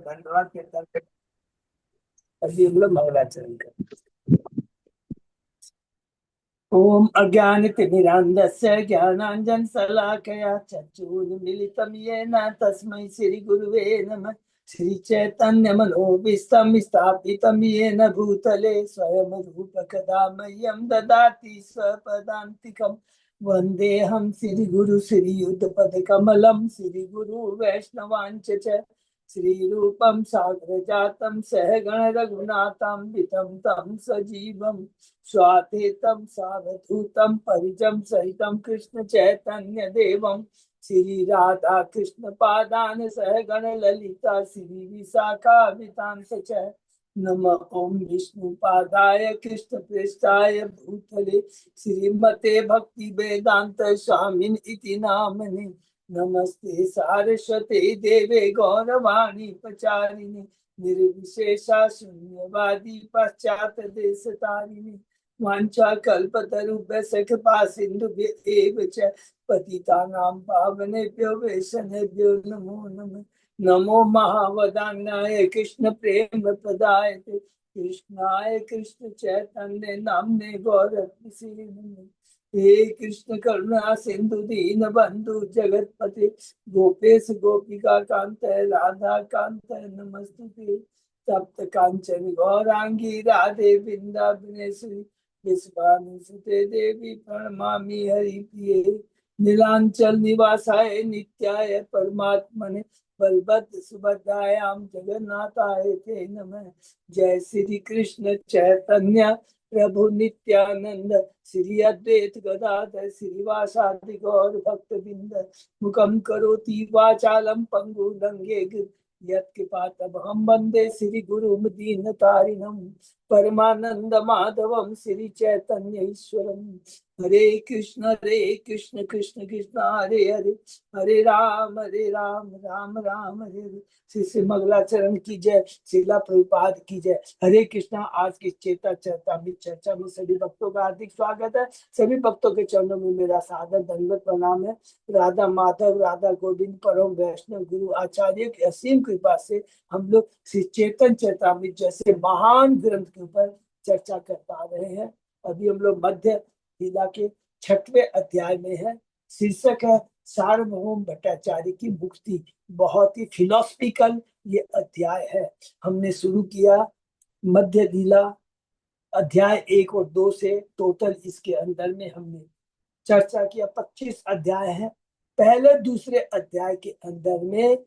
धन्यवाद कहता हूं। अभी हम लोग मंगलाचरण कर। ओम अज्ञानतिमिरान्धस्य ज्ञानाञ्जनशलाकया चक्षुरुन्मीलितं येन तस्मै श्रीगुरुवे नमः। श्रीचैतन्यमनोभीष्टं स्थापितं येन भूतले स्वयं रूपकदा मह्यं ददाति स्वपदान्तिकम्। वन्देऽहं श्रीगुरु श्रीयुतपदकमलं श्रीगुरु वैष्णवांश्च श्रीरूपं साग्रजातं सहगण रघुनाथान्वितं तं सजीवं स्वातीतं सावधूतं परिजं सहितं कृष्ण चैतन्य देवं श्री राधा कृष्ण पादान सहगण ललिता श्री विशाखान्वितांश्च च नम ओम विष्णु पादाय कृष्ण पृष्ठाय भूतले श्रीमते भक्ति वेदांत स्वामिन इति नामने नमस्ते सारस्वते देवे गौरवाणी प्रचारिणे निर्विशेषा शून्यवादी पाश्चात देश तारिणी वांछा कल्पतरुभ्यश्च कृपा सिन्धुभ्य च पतितानां पावनेभ्यो वैष्णवेभ्यो नमो नमः। नमो महावदान्याय कृष्ण प्रेम प्रदायते कृष्णाय कृष्ण चैतन्य नाम्ने गौरवश्री नमः। हे कृष्ण करुणा सिंधु दीन बंधु जगतपते गोपेश गोपिका कांत राधा कांत नमस्तुते तप्त कांचन गौरांगी राधे वृंदावनेश्वरी विश्वानुसुते देवी प्रणमामि हरिप्रिये नीलांचल निवासाय नित्याय परमात्मने बलभद्र सुभद्रायां जगन्नाथाय ते नमः। जय श्री कृष्ण चैतन्य प्रभु नित्यानंद श्री अद्वैत गदाधर श्रीवासादि गौर भक्त बिंद मुखम करोति वाचालम पंगु लंघे यत्कृपातमहं वन्दे श्री गुरुं दीनतारिणं परमानंद माधवम श्री चैतन्य ईश्वरम। हरे कृष्ण कृष्ण कृष्ण हरे हरे हरे राम राम राम हरे हरे। श्री श्री मंगलाचरण की जय, श्रीला प्रभुपाद की जय। हरे कृष्णा। आज की चेता चरितामृत चर्चा में सभी भक्तों का हार्दिक स्वागत है। सभी भक्तों के चरणों में मेरा सादर दंडवत प्रणाम है। राधा माधव राधा गोविंद परम वैष्णव गुरु आचार्य की असीम कृपा से हम लोग श्री चेतन चरितामृत जैसे महान ग्रंथ के ऊपर चर्चा कर पा रहे हैं। अभी हम लोग मध्य लीला के 6वें अध्याय में है। शीर्षक है सार्वभौम भट्टाचार्य की मुक्ति। बहुत ही फिलोसफिकल ये अध्याय है। हमने शुरू किया मध्य लीला अध्याय 1 और 2 से। टोटल इसके अंदर में हमने चर्चा किया 25 अध्याय है। पहले दूसरे अध्याय के अंदर में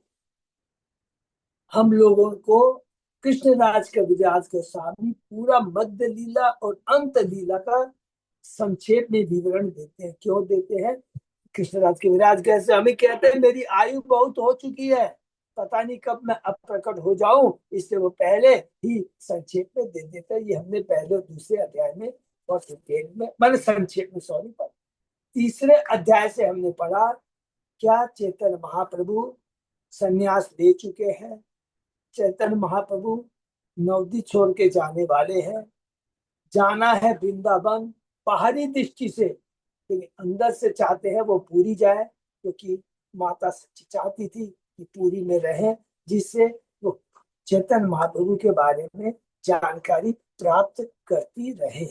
हम लोगों को कृष्णराज कविराज के सामने पूरा मध्य लीला और अंत लीला का संक्षेप में विवरण देते हैं। क्यों देते हैं? कृष्णराज कविराज कैसे हमें कहते हैं मेरी आयु बहुत हो चुकी है, पता नहीं कब मैं अब प्रकट हो जाऊं, इसलिए वो पहले ही संक्षेप में दे देते हैं। ये हमने पहले और दूसरे अध्याय में और डिटेल में मैंने संक्षेप में सॉरी पढ़ा। तीसरे अध्याय से हमने पढ़ा क्या चैतन्य महाप्रभु संन्यास ले चुके हैं। चैतन्य महाप्रभु नवदीप छोड़ के जाने वाले हैं। जाना है वृंदावन बाहरी दृष्टि से, लेकिन अंदर से चाहते हैं वो पूरी जाए, क्योंकि माता सच्ची चाहती थी कि पूरी में रहे, जिससे वो चैतन्य महाप्रभु के बारे में जानकारी प्राप्त करती रहे।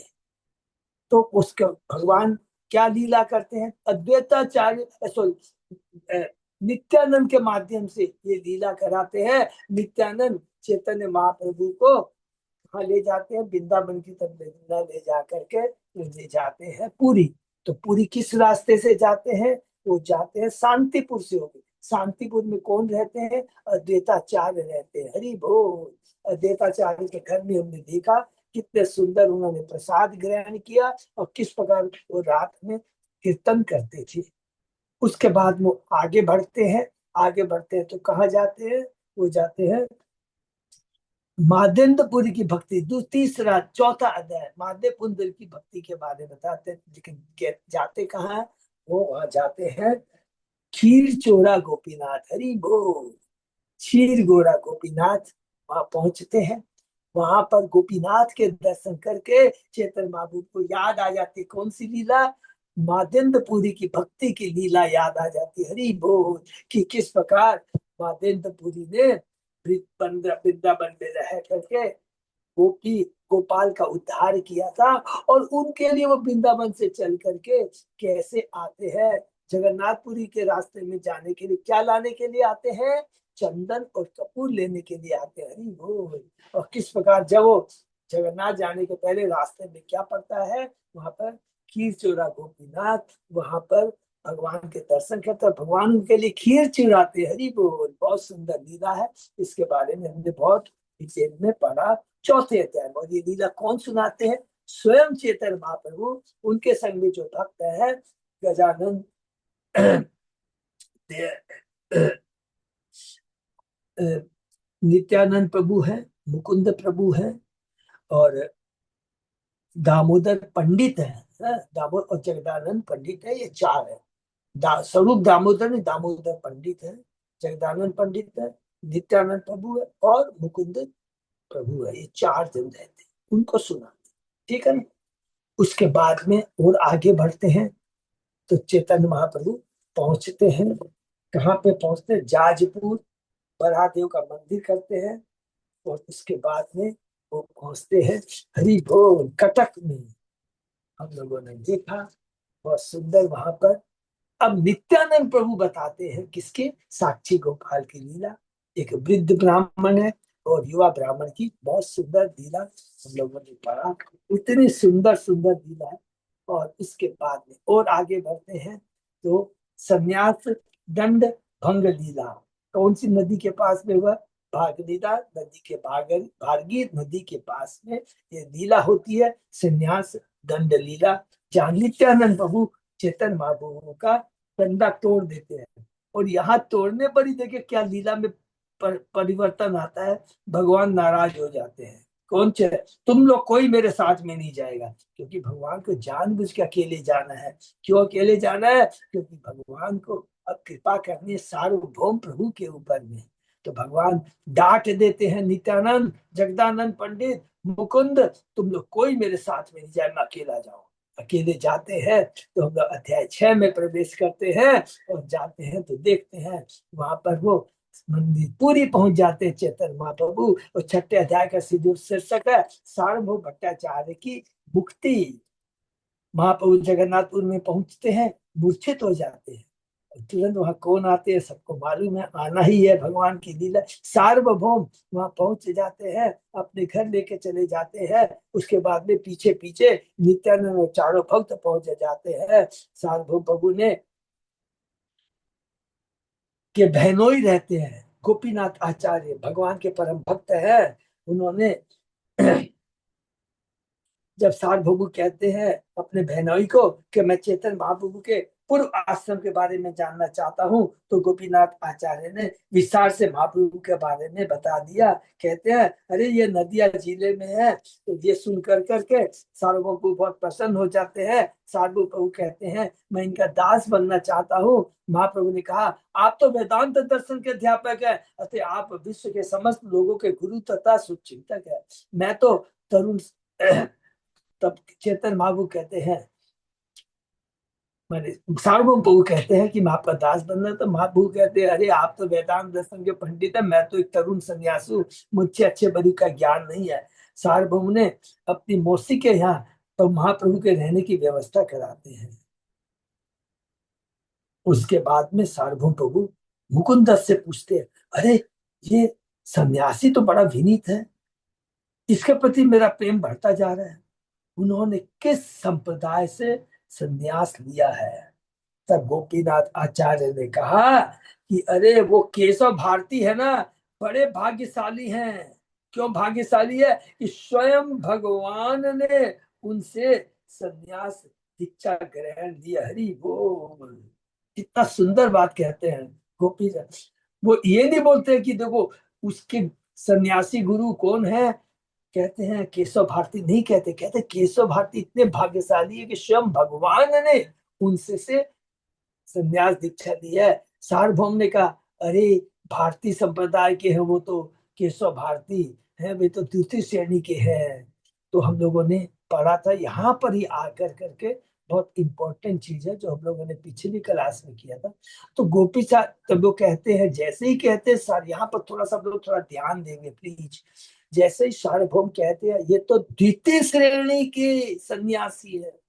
तो उसके भगवान क्या लीला करते हैं? अद्वैताचार्य नित्यानंद के माध्यम से ये लीला कराते हैं। नित्यानंद चैतन्य महाप्रभु को कहाँ ले जाते हैं? वृंदावन की तरफ ले जा करके ले जाते हैं पुरी। तो पुरी किस रास्ते से जाते हैं? वो जाते हैं शांतिपुर से होकर। शांतिपुर में कौन रहते हैं? अद्वैताचार्य रहते हैं। हरि बोल। अद्वैताचार्य के घर में हमने देखा कितने सुंदर उन्होंने प्रसाद ग्रहण किया और किस प्रकार वो रात में कीर्तन करते थे। उसके बाद वो आगे बढ़ते हैं। आगे बढ़ते हैं तो कहाँ जाते हैं? वो जाते हैं मादेंद्रपुरी की भक्ति। तीसरा चौथा अध्याय मादेपुंदर की भक्ति के बारे में बताते हैं। लेकिन जाते कहाँ है? वो वहां जाते हैं खीर चोरा गोपीनाथ। हरि बोल। क्षीर गोरा गोपीनाथ वहां पहुंचते हैं। वहां पर गोपीनाथ के दर्शन करके चेतन महाप्रभु को याद आ जाती। कौन सी लीला? मादेंद्रपुरी की भक्ति की लीला याद आ जाती। हरि बोल। कि किस प्रकार मादेंद्रपुरी ने वृंदावन में रह करके गोपी गोपाल का उद्धार किया था। और उनके लिए वो वृंदावन से चल करके कैसे आते हैं, जगन्नाथपुरी के रास्ते में जाने के लिए क्या लाने के लिए आते हैं, चंदन और कपूर लेने के लिए आते हैं। हरि बोल। और किस प्रकार जब वो जगन्नाथ जाने के पहले रास्ते में क्या पड़ता है, वहां पर खीर चोरा गोपीनाथ वहां पर भगवान के दर्शन करते हैं, भगवान उनके लिए खीर चुराते हैं। हरि बोल। बहुत सुंदर लीला है, इसके बारे में हमने बहुत डिटेल में पढ़ा चौथे अध्याय में। और ये लीला कौन सुनाते हैं, स्वयं चेतन महाप्रभु। उनके संग में जो भक्त है गजानन नित्यानंद प्रभु है, मुकुंद प्रभु है, और दामोदर पंडित है। दामोदर और जगदानंद पंडित है, ये चार है। स्वरूप दामोदर नहीं, दामोदर पंडित है, जगदानंद पंडित है, नित्यानंद प्रभु है और मुकुंद प्रभु है। ये चार जन रहते हैं, उनको सुनाते। ठीक है ना। उसके बाद में और आगे बढ़ते हैं तो चैतन्य महाप्रभु पहुंचते हैं। कहाँ पे पहुंचते हैं, जाजपुर बरादेव का मंदिर करते हैं। और उसके बाद में वो पहुंचते हैं हरि बोल कटक में। हम लोगों ने देखा बहुत सुंदर वहां पर। अब नित्यानंद प्रभु बताते हैं किसके, साक्षी गोपाल की लीला। एक वृद्ध ब्राह्मण है और युवा ब्राह्मण की बहुत सुंदर लीला हम लोगों ने पढ़ा। इतनी सुंदर सुंदर लीला है। और इसके बाद में और आगे बढ़ते हैं तो संन्यास दंड भंग लीला। कौन सी नदी के पास में हुआ, भागीरथी नदी के भागीरथी नदी के पास में ये लीला होती है, संन्यास दंड लीला। जहाँ नित्यानंद प्रभु चेतन महाप्रभु का डंडा तोड़ देते हैं। और यहाँ तोड़ने पर ही देखिए क्या लीला में परिवर्तन आता है, भगवान नाराज हो जाते हैं। कौन चे, तुम लोग कोई मेरे साथ में नहीं जाएगा, क्योंकि भगवान को जानबूझ के अकेले जाना है। क्यों अकेले जाना है, क्योंकि भगवान को अब कृपा करनी है सार्वभौम प्रभु के ऊपर में। तो भगवान डांट देते हैं, नित्यानंद जगदानंद पंडित मुकुंद तुम लोग कोई मेरे साथ में नहीं जाए, मैं अकेला जाऊं। अकेले जाते हैं तो हम लोग अध्याय 6 में प्रवेश करते हैं। और जाते हैं तो देखते हैं वहां पर वो मंदिर पूरी पहुंच जाते हैं चेतन महाप्रभु। और छठे अध्याय का शीर्षक है सार्वभौम भट्टाचार्य की मुक्ति। महाप्रभु जगन्नाथपुर में पहुंचते हैं, मूर्छित हो जाते हैं। तुरंत वहां कौन आते हैं सबको मालूम है, आना ही है, भगवान की लीला। सार्वभौम वहां पहुंच जाते हैं, अपने घर लेके चले जाते हैं। उसके बाद में पीछे पीछे नित्यानंद और चारों भक्त पहुंच जाते हैं। सार्वभौम प्रभु ने के बहनोई रहते हैं, गोपीनाथ आचार्य भगवान के परम भक्त हैं। उन्होंने जब सार्वभौम कहते हैं अपने बहनोई को कि मैं चेतन महाप्रभु के पूर्व आश्रम के बारे में जानना चाहता हूँ, तो गोपीनाथ आचार्य ने विस्तार से महाप्रभु के बारे में बता दिया। कहते हैं अरे ये नदिया जिले में है। तो ये सुन कर करके सार्वभौम बहुत प्रसन्न हो जाते हैं। सार्वभौम कहते हैं मैं इनका दास बनना चाहता हूँ। महाप्रभु ने कहा आप तो वेदांत दर्शन के अध्यापक है, अतः आप विश्व के समस्त लोगों के गुरु तथा शुभचिंतक है। मैं तो तरुण। तब चेतन महाप्रभु कहते हैं, मैंने सार्वभौम प्रभु कहते हैं कि मैं आपका दास बनना। तो महाप्रभु कहते हैं अरे आप तो वेदांत दर्शन के पंडित है, मैं तो एक तरुण सन्यासु, मुझसे अच्छे बड़ी का ज्ञान नहीं है। सार्वभौम ने अपनी मौसी के यहाँ तो महाप्रभु के रहने की व्यवस्था कराते हैं। उसके बाद में सार्वभौम प्रभु मुकुंद से पूछते हैं अरे ये सन्यासी तो बड़ा विनीत है, इसके प्रति मेरा प्रेम बढ़ता जा रहा है, उन्होंने किस संप्रदाय से संन्यास लिया है। तब गोपीनाथ आचार्य ने कहा कि अरे वो केशव भारती है ना, बड़े भाग्यशाली हैं। क्यों भाग्यशाली है, कि स्वयं भगवान ने उनसे संन्यास दीक्षा ग्रहण लिया। हरि बोल। कितना सुंदर बात कहते हैं गोपी जी। वो ये नहीं बोलते कि देखो उसके सन्यासी गुरु कौन है, कहते हैं केशव भारती नहीं कहते, कहते केशव भारती इतने भाग्यशाली है कि स्वयं भगवान ने उनसे से संन्यास दीक्षा दी है। सार्वभौम ने कहा अरे भारतीय संप्रदाय के हैं वो तो केशव भारती है, वे तो दूसरी श्रेणी के हैं। तो हम लोगों ने पढ़ा था यहाँ पर ही आकर करके बहुत इंपॉर्टेंट चीज है जो हम लोगों ने पिछली क्लास में किया था। तो गोपी चांद, तब वो कहते हैं, जैसे ही कहते हैं सर, यहाँ पर थोड़ा सा हम लोग थोड़ा ध्यान देंगे प्लीज। जैसे ही सार्वभौम कहते हैं ये तो द्वितीय श्रेणी के सन्यासी है,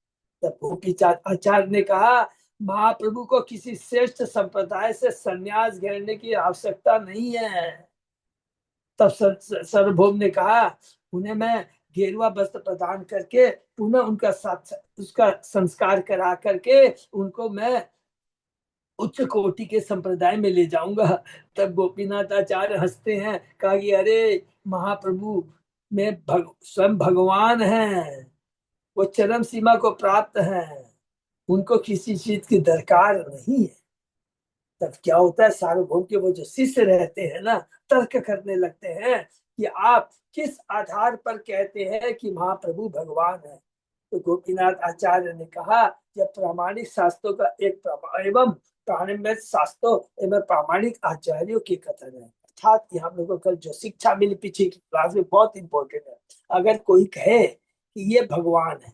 तब गोपी चांद आचार्य ने कहा महाप्रभु को किसी श्रेष्ठ संप्रदाय से संन्यास घेरने की आवश्यकता नहीं है। तब सार्वभौम ने कहा उन्हें मैं गेरुआ वस्त्र प्रदान करके पुनः उनका साथ उसका संस्कार करा करके उनको मैं उच्च कोटि के संप्रदाय में ले जाऊंगा। तब गोपीनाथ आचार्य हंसते हैं, कहा कि अरे महाप्रभु में स्वयं भगवान हैं, वो चरम सीमा को प्राप्त हैं, उनको किसी चीज की दरकार नहीं है। तब क्या होता है, सार्वभौम के वो जो शिष्य रहते हैं ना, तर्क करने लगते हैं कि आप किस आधार पर कहते हैं कि महाप्रभु भगवान है। तो गोपीनाथ आचार्य ने कहा जब प्रामाणिक शास्त्रों का एक एवं प्राणिक शास्त्रों एवं प्रामाणिक आचार्यों के कथन है, अर्थात यहाँ हम लोगों को कल जो शिक्षा मिली पिछली क्लास में बहुत इंपॉर्टेंट है। अगर कोई कहे कि ये भगवान है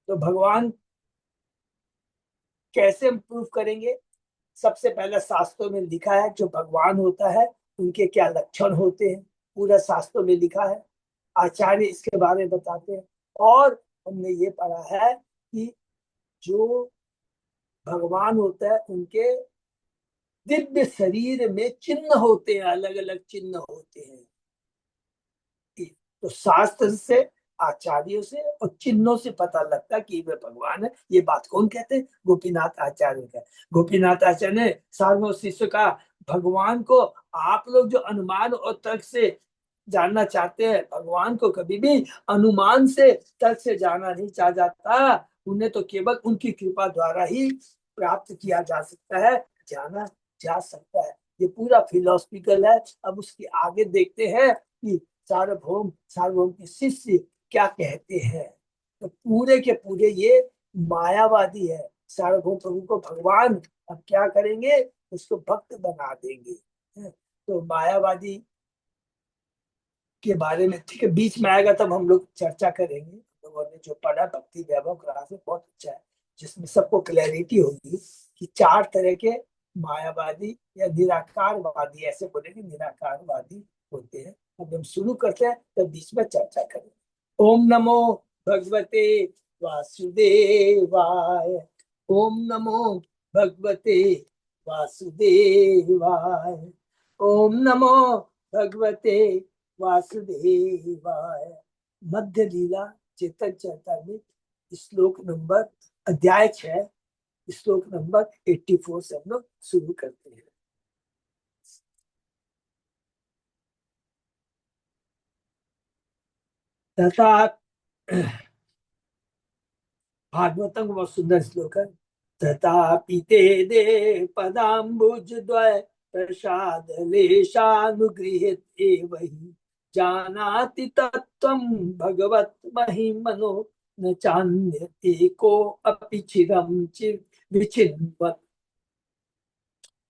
तो भगवान कैसे हम प्रूफ करेंगे? सबसे पहले शास्त्रों में लिखा है जो भगवान होता है उनके क्या लक्षण होते हैं, पूरा शास्त्रों में लिखा है, आचार्य इसके बारे में बताते हैं। और हमने ये पढ़ा है कि जो भगवान होता है उनके दिव्य शरीर में चिन्ह होते हैं, अलग अलग चिन्ह होते हैं। तो शास्त्र से, आचार्यों से और चिन्हों से पता लगता है कि वे भगवान है। ये बात कौन कहते हैं? गोपीनाथ आचार्य का। गोपीनाथ आचार्य ने सार्वभौम शिष्य का भगवान को आप लोग जो अनुमान और तर्क से जानना चाहते हैं, भगवान को कभी भी अनुमान से तर्क से जाना नहीं चाहा जाता, उन्हें तो केवल उनकी कृपा द्वारा ही प्राप्त किया जा सकता है, जाना जा सकता है। ये पूरा फिलोसफिकल है। अब उसके आगे देखते हैं कि सार्वभौम के शिष्य क्या कहते हैं। तो पूरे के पूरे ये मायावादी है। सार्वभौम प्रभु को भगवान अब क्या करेंगे, उसको भक्त बना देंगे। तो मायावादी के बारे में ठीक है बीच में आएगा तब हम लोग चर्चा करेंगे। लोगों ने जो पढ़ा भक्ति वैभव क्लास में बहुत अच्छा है, जिसमें सबको क्लैरिटी होगी कि चार तरह के मायावादी या निराकारवादी, ऐसे बोलेंगे निराकारवादी होते हैं। अब हम शुरू करते हैं तब बीच में चर्चा करेंगे। ओम नमो भगवते वासुदेवाय। ओम नमो भगवते वासुदेवाय। ओम नमो भगवते वासुदेवाय। मध्य लीला चेतन चैतन्य, श्लोक नंबर, अध्याय 6, श्लोक नंबर 84 से हम लोग शुरू करते हैं। तथा भागवतम बहुत सुंदर श्लोक है। तथापि ते दे पदाम्बुज द्वय प्रसाद लेशानुगृहीत एवहि जानाति तत्त्वं भगवत महिमनो न चान्य एको अपि चिरम विचिन्वत।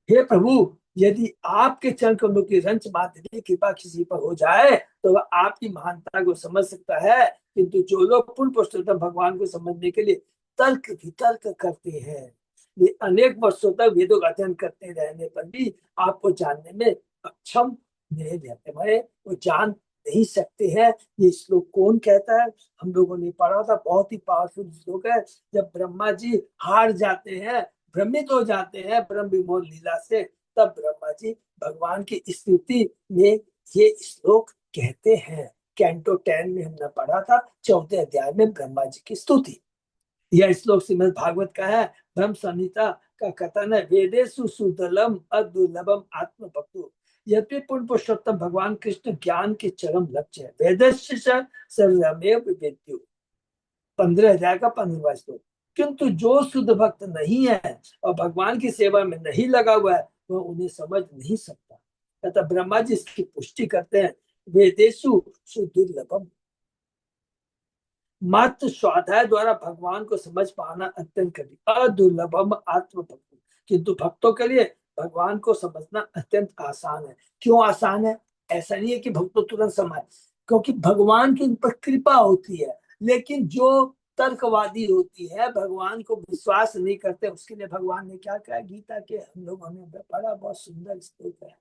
हे प्रभु, यदि आपके चरण कमलों की रंच मात्र की कृपा किसी पर हो जाए तो वह आपकी महानता को समझ सकता है, किंतु जो लोग पूर्ण पुरुषोत्तम भगवान को समझने के लिए तर्क वितर्क करते हैं, वे अनेक वर्षों तक वेदों का अध्ययन करते रहने पर भी आपको जानने में अक्षम नहीं रहते, भाई वो जान नहीं सकते हैं। ये श्लोक कौन कहता है? हम लोगों ने पढ़ा था, बहुत ही पावरफुल श्लोक है। जब ब्रह्मा जी हार जाते हैं, भ्रमित हो जाते हैं ब्रह्म विमोह लीला से, तब ब्रह्मा जी भगवान की स्तुति में ये श्लोक कहते हैं। कैंटो 10 में हमने पढ़ा था, 14 अध्याय में ब्रह्मा जी की स्तुति। यह श्लोक श्रीमद् भागवत का है। ब्रह्म संहिता का कथन है, वेदेषु सुदलम अदुर्लभम आत्म भक्तो यद्यपि पूर्ण पुरुषोत्तम भगवान कृष्ण ज्ञान के चरम लक्ष्य है। वेदस्य सर्वमेव वेद्यो, 15 अध्याय का 15वां श्लोक। किंतु जो शुद्ध भक्त नहीं है और भगवान की सेवा में नहीं लगा हुआ है, वह उन्हें समझ नहीं सकता। तथा ब्रह्मा जी इसकी पुष्टि करते हैं, वेदेषु सुदुर्लभम, मात्र स्वाध्याय द्वारा भगवान को समझ पाना अत्यंत कठिन, अदुर्लभम आत्म भक्त, किंतु भक्तों के लिए भगवान को समझना अत्यंत आसान है। क्यों आसान है? ऐसा नहीं है कि भक्तों तुरंत समझ, क्योंकि भगवान की उन पर कृपा होती है। लेकिन जो तर्कवादी होती है, भगवान को विश्वास नहीं करते, उसके लिए भगवान ने क्या कहा गीता के, हम लोगों ने पढ़ा, बहुत सुंदर श्लोक है,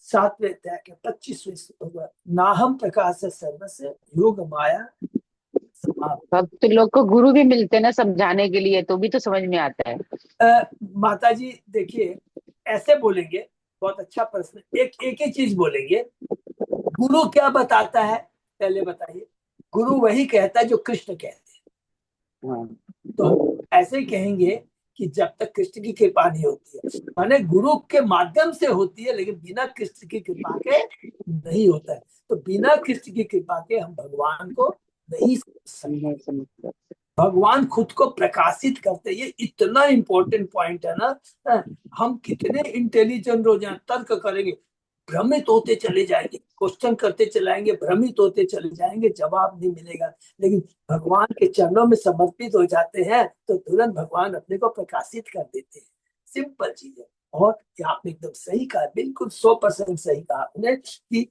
7वें अध्याय के 25वें श्लोक, नाहम प्रकाश सर्वस्य योग माया समाप्त। भक्त लोग को गुरु भी मिलते हैं ना समझाने के लिए, तो भी तो समझ में आता है। माता जी देखिए, ऐसे बोलेंगे, बहुत अच्छा प्रश्न, एक एक ही चीज बोलेंगे, गुरु क्या बताता है पहले बताइए। गुरु वही कहता है जो कृष्ण कहते हैं। हाँ। तो हम ऐसे ही कहेंगे कि जब तक कृष्ण की कृपा नहीं होती है, माने गुरु के माध्यम से होती है, लेकिन बिना कृष्ण की कृपा के नहीं होता है। तो बिना कृष्ण की कृपा के हम भगवान को नहीं समझ सकते। नहीं समझता। भगवान खुद को प्रकाशित करते, ये इतना इंपॉर्टेंट पॉइंट है ना। हम कितने इंटेलिजेंट हो जाए, तर्क करेंगे, भ्रमित होते चले जाएंगे, क्वेश्चन करते चलाएंगे, भ्रमित होते चले जाएंगे, जवाब नहीं मिलेगा। लेकिन भगवान के चरणों में समर्पित हो जाते हैं तो तुरंत भगवान अपने को प्रकाशित कर देते हैं। सिंपल चीज है। और आपने एकदम सही कहा, बिल्कुल 100% सही कहा आपने कि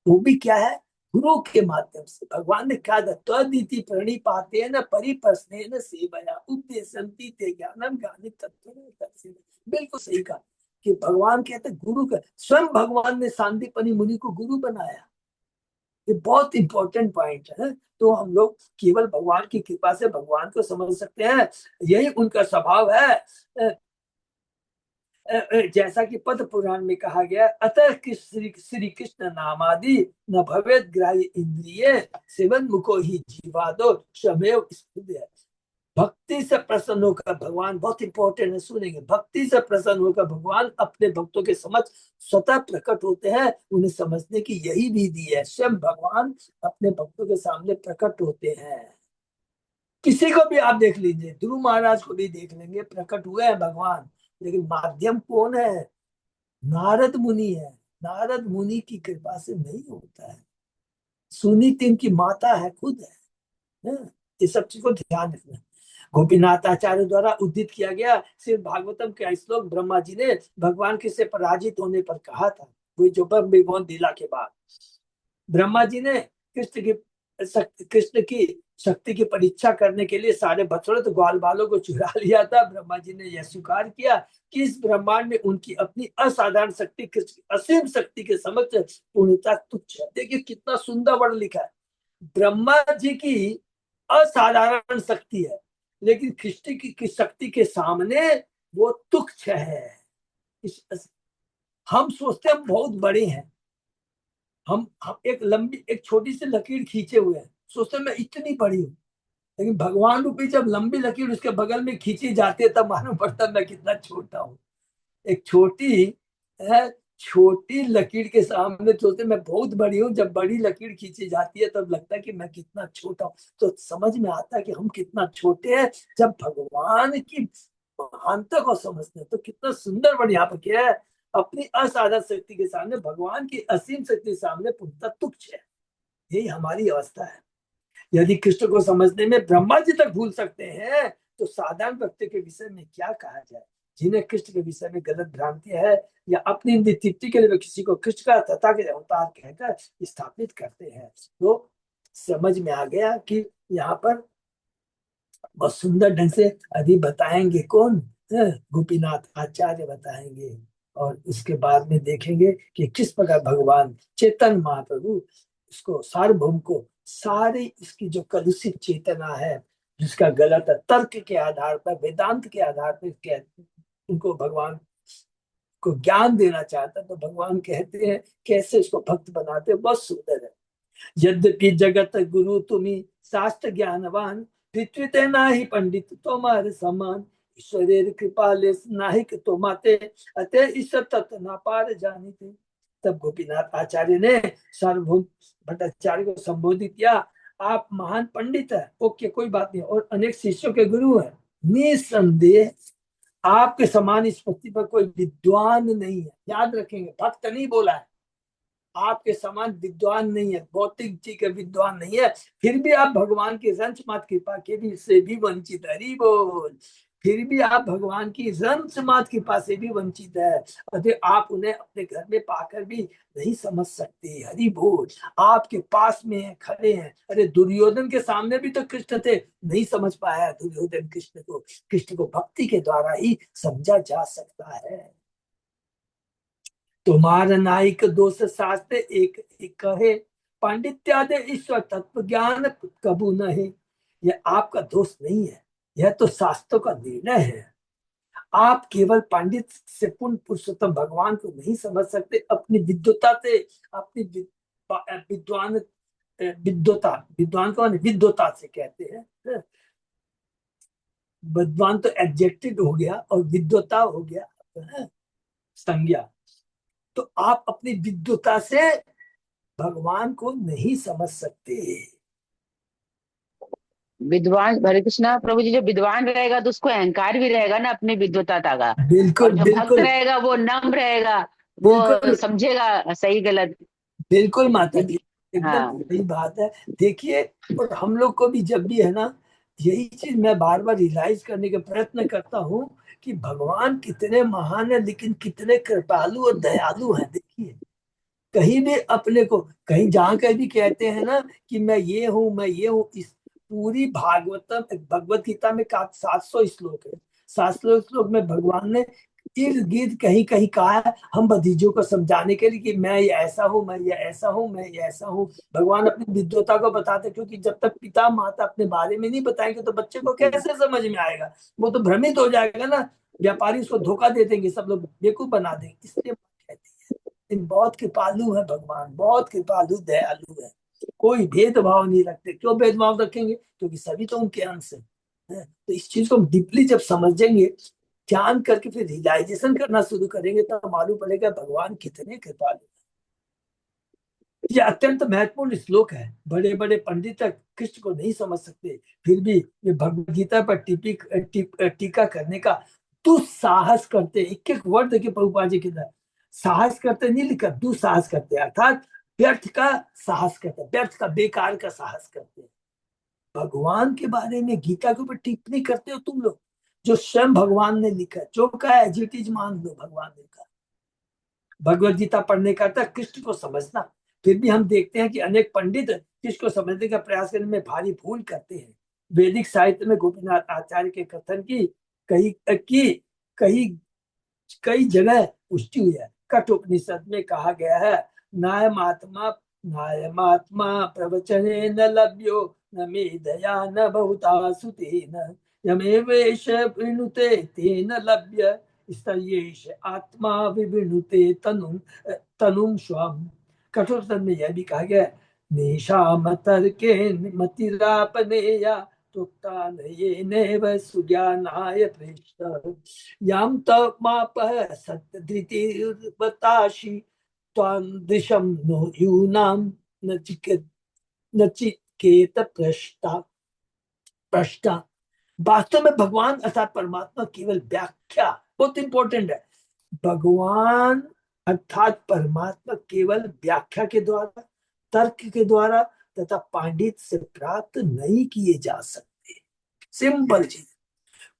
वो भी क्या है, गुरु के माध्यम से। भगवान ने क्या तदिति प्रणिपाते न परिप्रश्नेन सेवया उपदेशन्ति ते ज्ञानम ज्ञानी तत्त्वेन। बिल्कुल सही कहा कि भगवान कहते गुरु का, स्वयं भगवान ने सांदीपनि मुनि को गुरु बनाया। ये बहुत इंपॉर्टेंट पॉइंट है। तो हम लोग केवल भगवान की कृपा से भगवान को समझ सकते हैं, यही उनका स्वभाव है। जैसा कि पद्म पुराण में कहा गया, अतः श्री कृष्ण नामादि न भवेद ग्राह्य इंद्रिय सेवन मुको ही जीवादो स्वमेव स्फुरति। भक्ति से प्रसन्न होकर भगवान, बहुत इंपॉर्टेंट है, सुनेंगे, भक्ति से प्रसन्न होकर भगवान अपने भक्तों के समक्ष स्वतः प्रकट होते हैं। उन्हें समझने की यही विधि है, स्वयं भगवान अपने भक्तों के सामने प्रकट होते हैं। किसी को भी आप देख लीजिए, ध्रुव महाराज को भी देख लेंगे, प्रकट हुए हैं भगवान, लेकिन माध्यम कौन है, नारद मुनि है। नारद मुनि की कृपा से नहीं होता है, सुनीति इनकी माता है, खुद है। ये सब चीज को ध्यान रखना। गोपीनाथ आचार्य द्वारा उद्धृत किया गया श्री भागवतम का श्लोक, ब्रह्मा जी ने भगवान के से पराजित होने पर कहा था, वही जो ब्रह्म लीला के बाद ब्रह्मा जी ने कृष्ण की शक्ति की परीक्षा करने के लिए सारे बछड़े ग्वाल बालों को चुरा लिया था। ब्रह्मा जी ने यह स्वीकार किया कि इस ब्रह्मांड में उनकी अपनी असाधारण शक्ति, कृष्ण की असीम शक्ति के समक्ष पूर्णता तुच्छ है। देखिए कितना सुंदर वर्ड लिखा है, ब्रह्मा जी की असाधारण शक्ति है, लेकिन कृष्ण की शक्ति के सामने वो तुच्छ है। हम सोचते हैं हम बहुत बड़े हैं, हम एक छोटी सी लकीर खींचे हुए हैं, सोचते हैं मैं इतनी बड़ी हूँ, लेकिन भगवान रूपी जब लंबी लकीर उसके बगल में खींची जाती है तब मालूम पड़ता है मैं कितना छोटा हूँ। एक छोटी लकीर के सामने सोचते मैं बहुत बड़ी हूँ, जब बड़ी लकीर खींची जाती है तब लगता है कि मैं कितना छोटा हूँ। तो समझ में आता है कि हम कितना छोटे हैं जब भगवान की महानता को समझते हैं। तो कितना सुंदर वर्ड यहाँ पर किया है, अपनी असाधारण शक्ति के सामने भगवान की असीम शक्ति के सामने पूर्णतः तुच्छ है। यही हमारी अवस्था है। यदि कृष्ण को समझने में ब्रह्मा जी तक भूल सकते हैं तो साधारण व्यक्ति के विषय में क्या कहा जाए, जिन्हें कृष्ण के विषय में गलत भ्रांति है या अपनी इंद्रिय तृप्ति के लिए किसी को कृष्ण का तथा के अवतार कहकर स्थापित करते हैं। तो समझ में आ गया कि यहाँ पर बहुत सुंदर ढंग से अभी बताएंगे कौन, गोपीनाथ आचार्य बताएंगे। और उसके बाद में देखेंगे कि किस प्रकार भगवान चेतन महाप्रभु उसको सार्वभौम को सारी इसकी जो कलुषित चेतना है, जिसका गलत तर्क के आधार पर, वेदांत के आधार पर उनको भगवान को ज्ञान देना चाहता, तो भगवान कहते हैं कैसे इसको भक्त बनाते हैं, बहुत सुंदर है। यद्यपि जगत गुरु तुम्ही शास्त्र ज्ञानवान, पृथ्वी ते नाही पंडित तुम्हारे समान, ईश्वरेर कृपा ले नाहिक तो माते, अतः ईश्वर तत्व ना पार जानिते। तब गोपीनाथ आचार्य ने सार्वभौम भट्टाचार्य को संबोधित किया, आप महान पंडित है, ओके कोई बात नहीं, और अनेक शिष्यों के गुरु है, निसंदेह आपके समान इस पृथ्वी पर कोई विद्वान नहीं है। याद रखेंगे, भक्त नहीं बोला है, आपके समान विद्वान नहीं है, भौतिक जी के विद्वान नहीं है, फिर भी आप भगवान की रंच मात कृपा के भी से भी वंचित। हरि बोल। फिर भी आप भगवान की रंच मात कृपा से भी वंचित है, अतः आप उन्हें अपने घर में पाकर भी नहीं समझ सकते। हरि बोल। आपके पास में है, खड़े हैं। अरे दुर्योधन के सामने भी तो कृष्ण थे, नहीं समझ पाया दुर्योधन कृष्ण को। कृष्ण को भक्ति के द्वारा ही समझा जा सकता है। तुम्हारा नाइक दोष शास्त्र एक एक कहे, पांडित्यादि ईश्वर तत्व ज्ञान कबू न है। यह आपका दोष नहीं है, यह तो शास्त्रों का निर्णय है। आप केवल पंडित से पूर्ण पुरुषोत्तम भगवान को नहीं समझ सकते, अपनी विद्वता से, अपनी विद्वान विद्वता, विद्वान को माने विद्वता से कहते हैं। विद्वान तो एडजेक्टिव हो गया और विद्वता हो गया संज्ञा। तो आप अपनी विद्वता से भगवान को नहीं समझ सकते। विद्वान, हरे कृष्णा प्रभु जी, जो विद्वान रहेगा तो उसको अहंकार भी रहेगा ना अपनी विद्वता का। और बिल्कुल जो भक्त बिल्कुल रहेगा वो नम्र रहेगा, वो बिल्कुल समझेगा सही गलत। बिल्कुल माता विद जी, एकदम हाँ। सही बात है। देखिए, और हम लोग को भी जब भी है ना, यही चीज मैं बार बार रियलाइज करने का प्रयत्न करता हूँ कि भगवान कितने महान है, लेकिन कितने कृपालु और दयालु हैं। देखिए, कहीं भी अपने को, कहीं जहां कहीं भी कहते हैं ना कि मैं ये हूं, मैं ये हूं। इस पूरी भागवतम भगवत गीता में का 700 श्लोक है। 700 श्लोक में भगवान ने इर्द गिर्द कहीं कहीं कहा है हम भतीजों को समझाने के लिए कि मैं ये ऐसा हूं, मैं ये ऐसा हूं, मैं ये ऐसा हूं। भगवान अपनी विद्वता को बताते, क्योंकि जब तक पिता माता अपने बारे में नहीं बताएंगे तो बच्चे को कैसे समझ में आएगा। वो तो भ्रमित हो जाएगा ना, व्यापारी उसको धोखा दे देंगे, सब लोग बेवकूफ बना देंगे। इसलिए कहती है, लेकिन बहुत कृपालु है भगवान, बहुत कृपालु दयालु है। कोई भेदभाव नहीं रखते। क्यों भेदभाव रखेंगे? क्योंकि सभी तो उनके अंश हैं। तो इस चीज को हम डीपली जब समझेंगे, ध्यान करके फिर रियलाइजेशन करना शुरू करेंगे, तो मालूम पड़ेगा भगवान कितने कृपालु। ये अत्यंत महत्वपूर्ण श्लोक है। बड़े बड़े पंडित तक कृष्ण को नहीं समझ सकते, फिर भी ये भगवद गीता पर टीका करने का दुस्साहस करते। एक एक वर्ड देखिए प्रभुपाद जी के अंदर, साहस करते नहीं लिखा, दुस्साहस करते, अर्थात व्यर्थ का साहस करते, व्यर्थ का, बेकार का साहस करते हैं। भगवान के बारे में गीता के ऊपर टिप्पणी करते हो तुम लोग, जो स्वयं भगवान ने लिखा, जो कहा है एज इट इज मान लो, भगवान ने कहा। भगवत गीता पढ़ने का था कृष्ण को समझना। फिर भी हम देखते हैं कि अनेक पंडित कृष्ण को समझने का प्रयास करने में भारी भूल करते हैं। वैदिक साहित्य में गोपीनाथ आचार्य के कथन की कई कई जगह पुष्टि हुई है। कठ उपनिषद में कहा गया है, नायमात्मा प्रवचने न लभ्यो, न मेधया न बहुता सुतेन, यमेवेश वृणुते तेन लभ्य, स्तयेश आत्मा विवृणुते तनुम स्वम। कठोर में यह भी कहा गया है, निशाम तर्के मतिरापनेया तुक्तानयेनेव सुज्ञानाय प्रेष्ठ, याम तमापः सत्यधृतिर्वताशि त्वां दिशं नो यूनां नचिकेत प्रष्टा। वास्तव में भगवान अर्थात परमात्मा केवल व्याख्या, बहुत इंपॉर्टेंट है। भगवान अर्थात परमात्मा केवल व्याख्या के द्वारा, तर्क के द्वारा तथा पांडित से प्राप्त नहीं किए जा सकते। सिंपल चीज।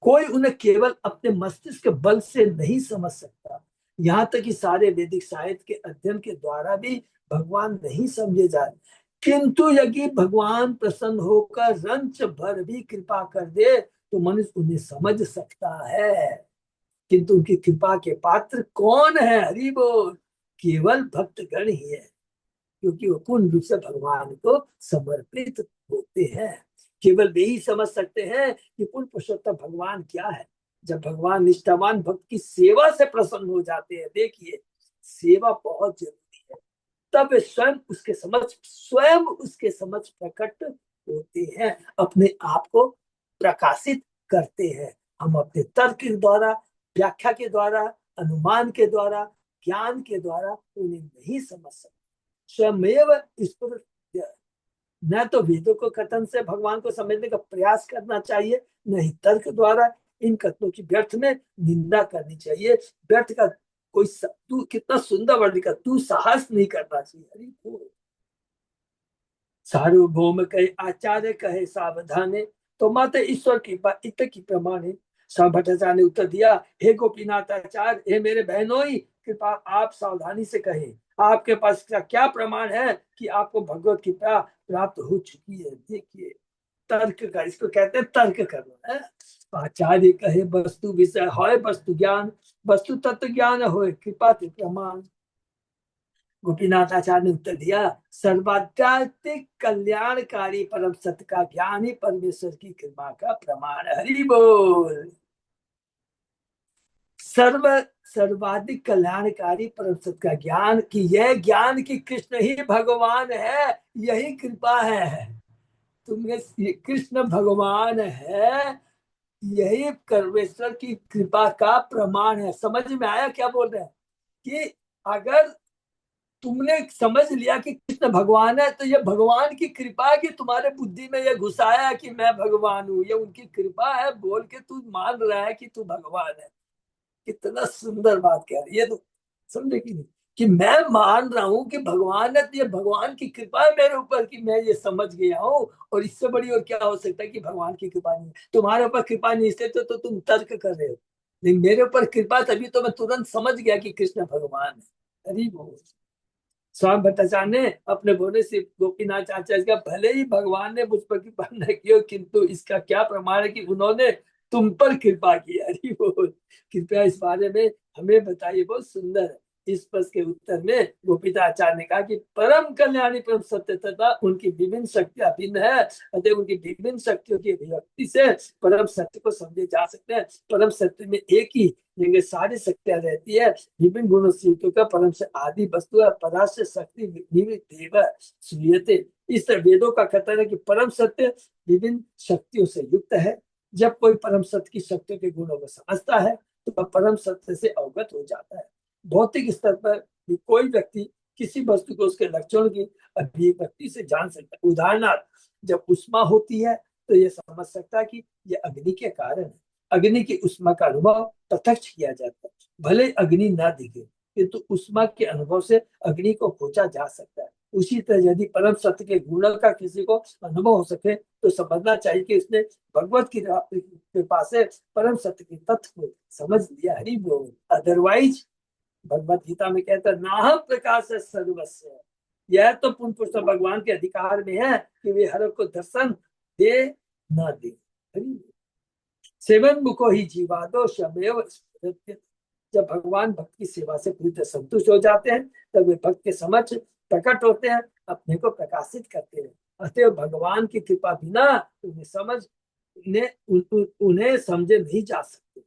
कोई उन्हें केवल अपने मस्तिष्क के बल से नहीं समझ सकता। यहाँ तक कि सारे वैदिक साहित्य के अध्ययन के द्वारा भी भगवान नहीं समझे जा रहे। किंतु यदि भगवान प्रसन्न होकर रंच भर भी कृपा कर दे तो मनुष्य उन्हें समझ सकता है। किंतु उनकी कृपा के पात्र कौन है? हरि बोल। केवल भक्तगण ही है, क्योंकि वो पूर्ण रूप से भगवान को समर्पित होते हैं। केवल वे ही समझ सकते हैं कि पूर्ण पुरुषोत्तम भगवान क्या है। जब भगवान निष्ठावान भक्त की सेवा से प्रसन्न हो जाते हैं, देखिए सेवा बहुत जरूरी है, तब वे स्वयं उसके समझ प्रकट होते हैं, अपने आप को प्रकाशित करते हैं। हम अपने तर्क के द्वारा, व्याख्या के द्वारा, अनुमान के द्वारा, ज्ञान के द्वारा उन्हें नहीं समझ सकते। स्वयमेव ईश्वर। न तो वेदों को कथन से भगवान को समझने का प्रयास करना चाहिए, न ही तर्क द्वारा इन कथनों की व्यर्थ में निंदा करनी चाहिए। व्यर्थ का कोई तू कितना सुंदर वर्ड लिखा, तू साहस नहीं करना चाहिए। अरे सार्वभौम कहे आचार्य कहे सावधाने, तो माते ईश्वर की इत की प्रमाणे, स्वामी भट्टाचार्य ने उत्तर दिया, हे गोपीनाथ आचार्य, हे मेरे बहनों, कृपा आप सावधानी से कहें, आपके पास क्या प्रमाण है कि आपको भगवत कृपा प्राप्त हो चुकी है? देखिए, तर्क कर, इसको कहते हैं तर्क करना है। आचार्य कहे, वस्तु विषय होय वस्तु ज्ञान, वस्तु तत्व ज्ञान होय कृपा ते प्रमाण। गोपीनाथ आचार्य ने उत्तर दिया, सर्वाध्यात्मिक कल्याणकारी परम सत्य का ज्ञान ही परमेश्वर की कृपा का प्रमाण है। हरि बोल। सर्वाधिक कल्याणकारी परम सत्य का ज्ञान, कि यह ज्ञान कि कृष्ण ही भगवान है, यही कृपा है। तुम्हें कृष्ण भगवान है, यही परमेश्वर की कृपा का प्रमाण है। समझ में आया क्या बोल रहे हैं? कि अगर तुमने समझ लिया कि कृष्ण भगवान है, तो ये भगवान की कृपा है कि तुम्हारे बुद्धि में ये घुसाया कि मैं भगवान हूं। ये उनकी कृपा है, बोल के तू मान रहा है कि तू भगवान है। कितना सुंदर बात कह रही है। तो समझे कि नहीं, कि मैं मान रहा हूं कि भगवान है, तो ये भगवान की कृपा है मेरे ऊपर कि मैं ये समझ गया हूँ। और इससे बड़ी और क्या हो सकता है कि भगवान की कृपा नहीं है। तुम्हारे ऊपर कृपा नहीं इसलिए तो तुम तर्क कर रहे हो, लेकिन मेरे ऊपर कृपा तभी तो मैं तुरंत समझ गया कि कृष्ण भगवान है। हरि बोल। स्वामी भट्टाचार्य ने अपने बोले से गोपीनाथ आचार्य का, भले ही भगवान ने मुझ पर कृपा न की, किंतु इसका क्या प्रमाण है कि उन्होंने तुम पर कृपा की? हरि बोल। कृपया इस बारे में हमें बताइए। बहुत सुंदर है। इस प्रश्न के उत्तर में गोपीनाथ आचार्य ने कहा कि परम कल्याणी परम सत्य तथा उनकी विभिन्न शक्तियां भिन्न है, अतः उनकी विभिन्न शक्तियों की अभिव्यक्ति से परम सत्य को समझे जा सकते हैं। परम सत्य में एक ही जिनके सारी शक्तियां रहती है, विभिन्न गुणों से युक्त का परम से आदि वस्तु है, पराश्य शक्ति देव सूयते। इस तरह वेदों का कथन है कि परम सत्य विभिन्न शक्तियों से युक्त है। जब कोई परम सत्य की शक्तियों के गुणों को समझता है तो वह परम सत्य से अवगत हो जाता है। भौतिक स्तर पर भी कोई व्यक्ति किसी वस्तु को उसके लक्षणों की अभिव्यक्ति से जान सकता है। उदाहरणार्थ, जब उष्मा होती है तो यह समझ सकता है कि यह अग्नि के कारण है। अग्नि की उष्मा का अनुभव प्रत्यक्ष किया जाता है, भले अग्नि ना दिखे, किंतु उष्मा के अनुभव से अग्नि को खोजा जा सकता है। उसी तरह यदि परम सत्य के गुणों का किसी को अनुभव हो सके तो समझना चाहिए कि उसने भगवत की कृपा से परम सत्य के तत्व को समझ लिया। हरि बोल। अदरवाइज भगवत गीता में कहता है, नाहम प्रकाश है सर्वस्व। यह तो पुण्य पुरुष भगवान के अधिकार में है कि वे हर को दर्शन दे न दे। सेवन मुखो ही जीवादो शमेव। जब भगवान भक्त की सेवा से पूरी तरह संतुष्ट हो जाते हैं, तब वे भक्त के समक्ष प्रकट होते हैं, अपने को प्रकाशित करते हैं। अतः भगवान की कृपा बिना उन्हें समझे नहीं जा सकते।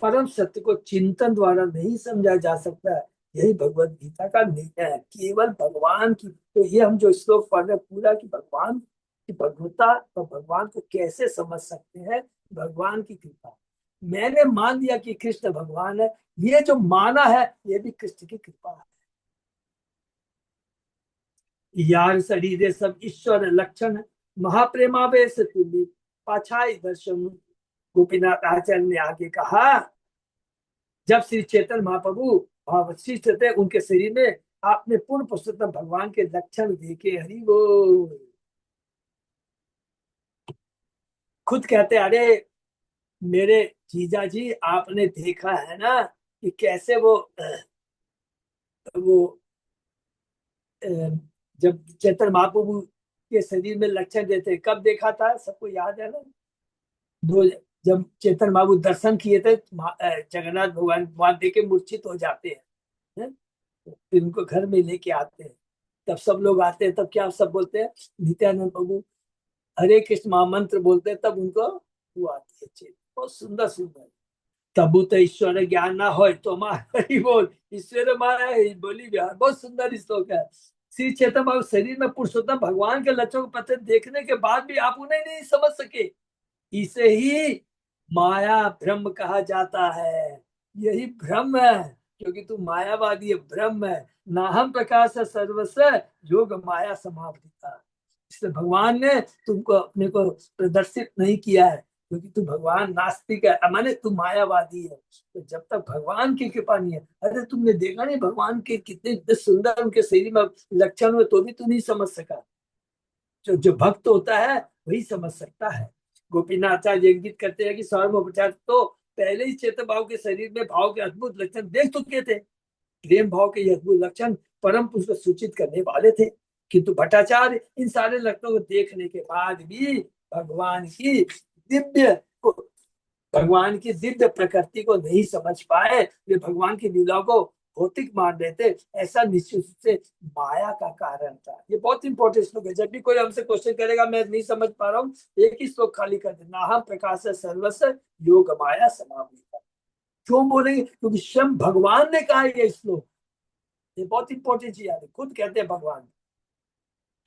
परम सत्य को चिंतन द्वारा नहीं समझा जा सकता है। यही भगवत गीता का निर्णय है। केवल भगवान की, तो ये हम जो श्लोक पढ़ रहे पूरा कि भगवान की भगवता और भगवान को कैसे समझ सकते हैं? भगवान की कृपा। मैंने मान लिया कि कृष्ण भगवान है, ये जो माना है ये भी कृष्ण की कृपा है। यार शरीर सब ईश्वर लक्षण, महाप्रेमावेश तुल्य पाछाई दर्शन। गोपीनाथ आचार्य ने आगे कहा, जब श्री चैतन्य महाप्रभु अवशिष्ट थे उनके शरीर में, आपने पूर्ण पुरुषोत्तम भगवान के लक्षण देखे। हरि बोल। खुद कहते, अरे मेरे जीजा जी, आपने देखा है ना कि कैसे वो जब चैतन्य महाप्रभु के शरीर में लक्षण देते, कब देखा था? सबको याद है ना? दो, जब चैतन्य महाप्रभु दर्शन किए थे, जगन्नाथ भगवान वहां देखे मूर्छित हो जाते हैं, फिर उनको घर में लेके आते हैं। तब सब लोग आते हैं, तब क्या सब बोलते हैं? नित्यानंद प्रभु हरे कृष्ण महामंत्र बोलते हैं, तब उनको वो आती है चेत। बहुत सुंदर सुंदर। तबु तो ईश्वर ज्ञान ना हो तो हरि बोल। ईश्वर माया है बोली बिहार। बहुत सुंदर श्लोक है। श्री चैतन्य बाबू शरीर में पुरुषोत्तम भगवान के लक्षणों को पत्र देखने के बाद भी आप उन्हें नहीं समझ सके। इसे ही माया भ्रम कहा जाता है। यही भ्रम है, क्योंकि तू मायावादी है, भ्रम है। नाहम प्रकाश सर्वस्व योग माया समावृता। इसलिए भगवान ने तुमको अपने को प्रदर्शित नहीं किया है, क्योंकि तू भगवान नास्तिक है, माने तू मायावादी है। तो जब तक भगवान की कृपा नहीं है, अरे तुमने देखा नहीं भगवान के कितने सुंदर उनके शरीर में लक्षण हुए, तो भी तू नहीं समझ सका। जो जो भक्त होता है वही समझ सकता है। गोपीनाथाचार्य इंगित करते हैं कि सार्वभौमाचार्य तो पहले ही चेतन भाव के शरीर में भाव के अद्भुत लक्षण देख चुके थे। प्रेम भाव के ये अद्भुत लक्षण परम पुरुष को सूचित करने वाले थे, किंतु भट्टाचार्य इन सारे लक्षणों को देखने के बाद भी दिव्य को भगवान की दिव्य प्रकृति को नहीं समझ पाए। वे भगवान की लीला को भौतिक मान रहे थे। ऐसा निश्चित रूप से माया का कारण था। ये बहुत इंपॉर्टेंट श्लोक है। जब भी कोई हमसे क्वेश्चन करेगा मैं नहीं समझ पा रहा हूँ, एक ही श्लोक खाली कर देना, हम प्रकाश सर्वस्व योग माया समावृता। क्यों बोलेंगे? क्योंकि स्वयं भगवान ने कहा ये श्लोक। ये बहुत इंपॉर्टेंट चीज है। खुद कहते हैं भगवान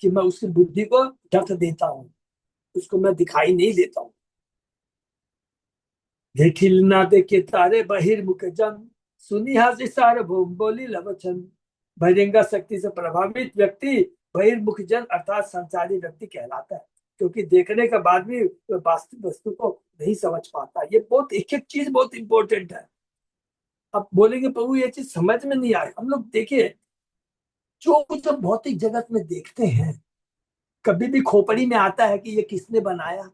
कि मैं उसकी बुद्धि को ढक देता हूँ, उसको मैं दिखाई नहीं देता हूँ। देखिलना देखे तारे बहिर्मुख जन, सुनिहा से सार्वभौम बोली लवचन। बहिरंगा शक्ति से प्रभावित व्यक्ति बहिर्मुख जन अर्थात संसारी व्यक्ति कहलाता है, क्योंकि देखने के बाद भी वास्तविक वस्तु को नहीं समझ पाता। ये बहुत एक एक चीज बहुत इंपॉर्टेंट है। अब बोलेंगे प्रभु ये चीज समझ में नहीं आए। हम लोग देखिए, जो कुछ हम भौतिक जगत में देखते हैं, कभी भी खोपड़ी में आता है कि ये किसने बनाया,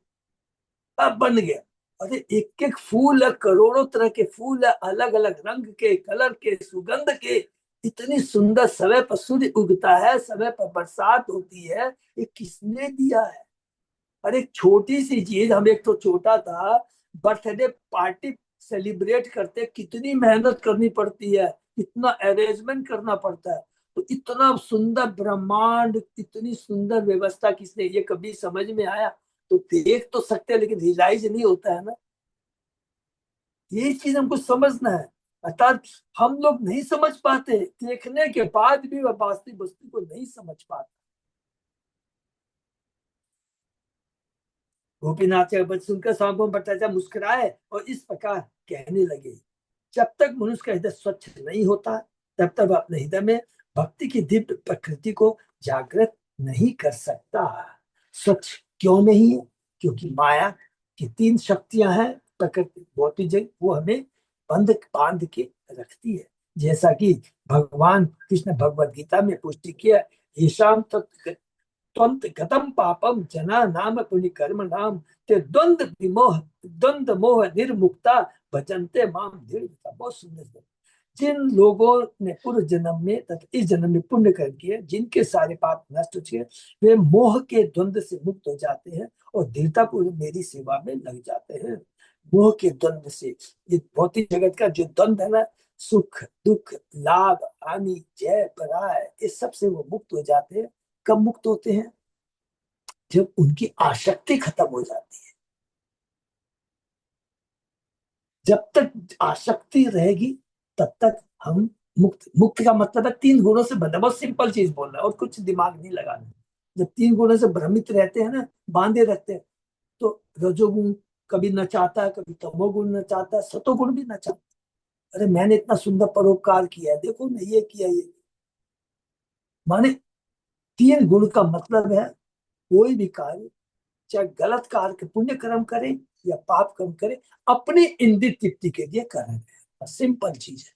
अब बन गया। अरे एक एक फूल है, करोड़ों तरह के फूल है, अलग अलग रंग के, कलर के, सुगंध के। इतनी सुंदर समय पर सूर्य उगता है, समय पर बरसात होती है, ये किसने दिया है? अरे एक छोटी सी चीज, हम एक तो छोटा था, बर्थडे पार्टी सेलिब्रेट करते, कितनी मेहनत करनी पड़ती है, कितना अरेंजमेंट करना पड़ता है। तो इतना सुंदर ब्रह्मांड, इतनी सुंदर व्यवस्था किसने, ये कभी समझ में आया? तो देख तो सकते हैं लेकिन रियलाइज नहीं होता है ना। ये चीज हमको समझना है। अर्थात हम लोग नहीं समझ पाते, देखने के बाद भी वह वास्तविक वस्तु को नहीं समझ पाते। गोपीनाथ का वचन सुनकर सार्वभौम भट्टाचार्य मुस्कुराए और इस प्रकार कहने लगे, जब तक मनुष्य का हृदय स्वच्छ नहीं होता, तब तक अपने हृदय में भक्ति की दिव्य प्रकृति को जागृत नहीं कर सकता। स्वच्छ क्यों नहीं है? क्योंकि माया की तीन शक्तियां हैं, प्रकृति भौतिक जगत, वो हमें बंध बांध के रखती है। जैसा कि भगवान कृष्ण भगवद गीता में पुष्टि किया, ईशाम त्वंत गतम पापम जना नाम पुण्य कर्म नाम ते द्वंद्व मोह निर्मुक्ता भजन्ते माम धीरता। बहुत सुंदर। जिन लोगों ने पूर्व जन्म में तथा इस जन्म में पुण्य कर्म किए, जिनके सारे पाप नष्ट हो चुके, वे मोह के द्वंद्व से मुक्त हो जाते हैं और धीरता पूर्वक मेरी सेवा में लग जाते हैं। मोह के द्वंद्व से, ये भौतिक जगत का जो द्वंद्व है ना, सुख दुख, लाभ हानि, जय पराजय, इस सब से वो मुक्त हो जाते हैं। कब मुक्त होते हैं? जब उनकी आसक्ति खत्म हो जाती है। जब तक आसक्ति रहेगी तब तक हम मुक्त। मुक्त का मतलब है तीन गुणों से बंधा। बहुत सिंपल चीज बोलना है और कुछ दिमाग नहीं लगाना। जब तीन गुणों से भ्रमित रहते हैं ना, बांधे रहते हैं, तो रजोगुण कभी नचाता है, कभी तमोगुण नचाता है, सतोगुण भी नचाता है। अरे मैंने इतना सुंदर परोपकार किया है, देखो ना ये किया, ये माने तीन गुण का मतलब है कोई भी कार्य, चाहे गलत कार्य पुण्य कर्म करे या पाप कर्म करे, अपनी इंद्रिय तृप्ति के लिए कर रहे हैं। सिंपल चीज है।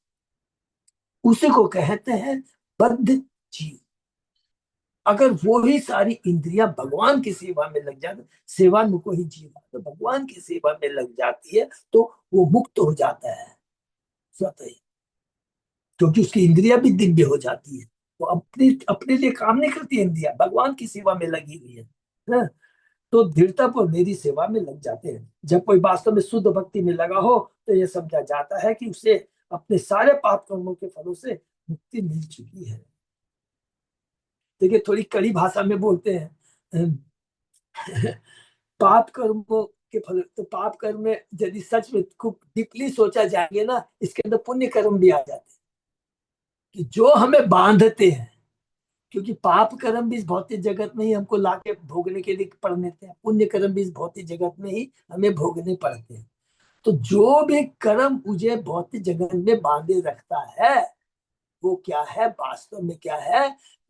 उसी को कहते हैं बद्ध जीव। अगर वो ही सारी इंद्रियां भगवान की सेवा में लग जाती, सेवा में कोई जीव तो भगवान की सेवा में लग जाती है, तो वो मुक्त हो जाता है स्वतः ही, क्योंकि उसकी इंद्रियां भी दिव्य हो जाती है। वो अपने अपने लिए काम नहीं करती, इंद्रियां भगवान की सेवा में लगी हुई है ना? तो दृढ़ता पर मेरी सेवा में लग जाते हैं। जब कोई वास्तव में शुद्ध भक्ति में लगा हो, तो यह समझा जाता है कि उसे अपने सारे पाप कर्मों के फलों से मुक्ति मिल चुकी है। देखिए थोड़ी कड़ी भाषा में बोलते हैं, पाप कर्मों के फल, तो पाप कर्म में यदि सच में खूब डीपली सोचा जाएंगे ना, इसके अंदर पुण्य कर्म भी आ जाते हैं कि जो हमें बांधते हैं। क्योंकि पाप कर्म भी इस भौतिक जगत में ही हमको लाके भोगने के लिए पड़ने थे, पुण्य कर्म भी इस भौतिक जगत में ही हमें भोगने पड़ते हैं। तो जो भी कर्म मुझे भौतिक जगत में बांधे रखता है, वो क्या है वास्तव में? क्या है?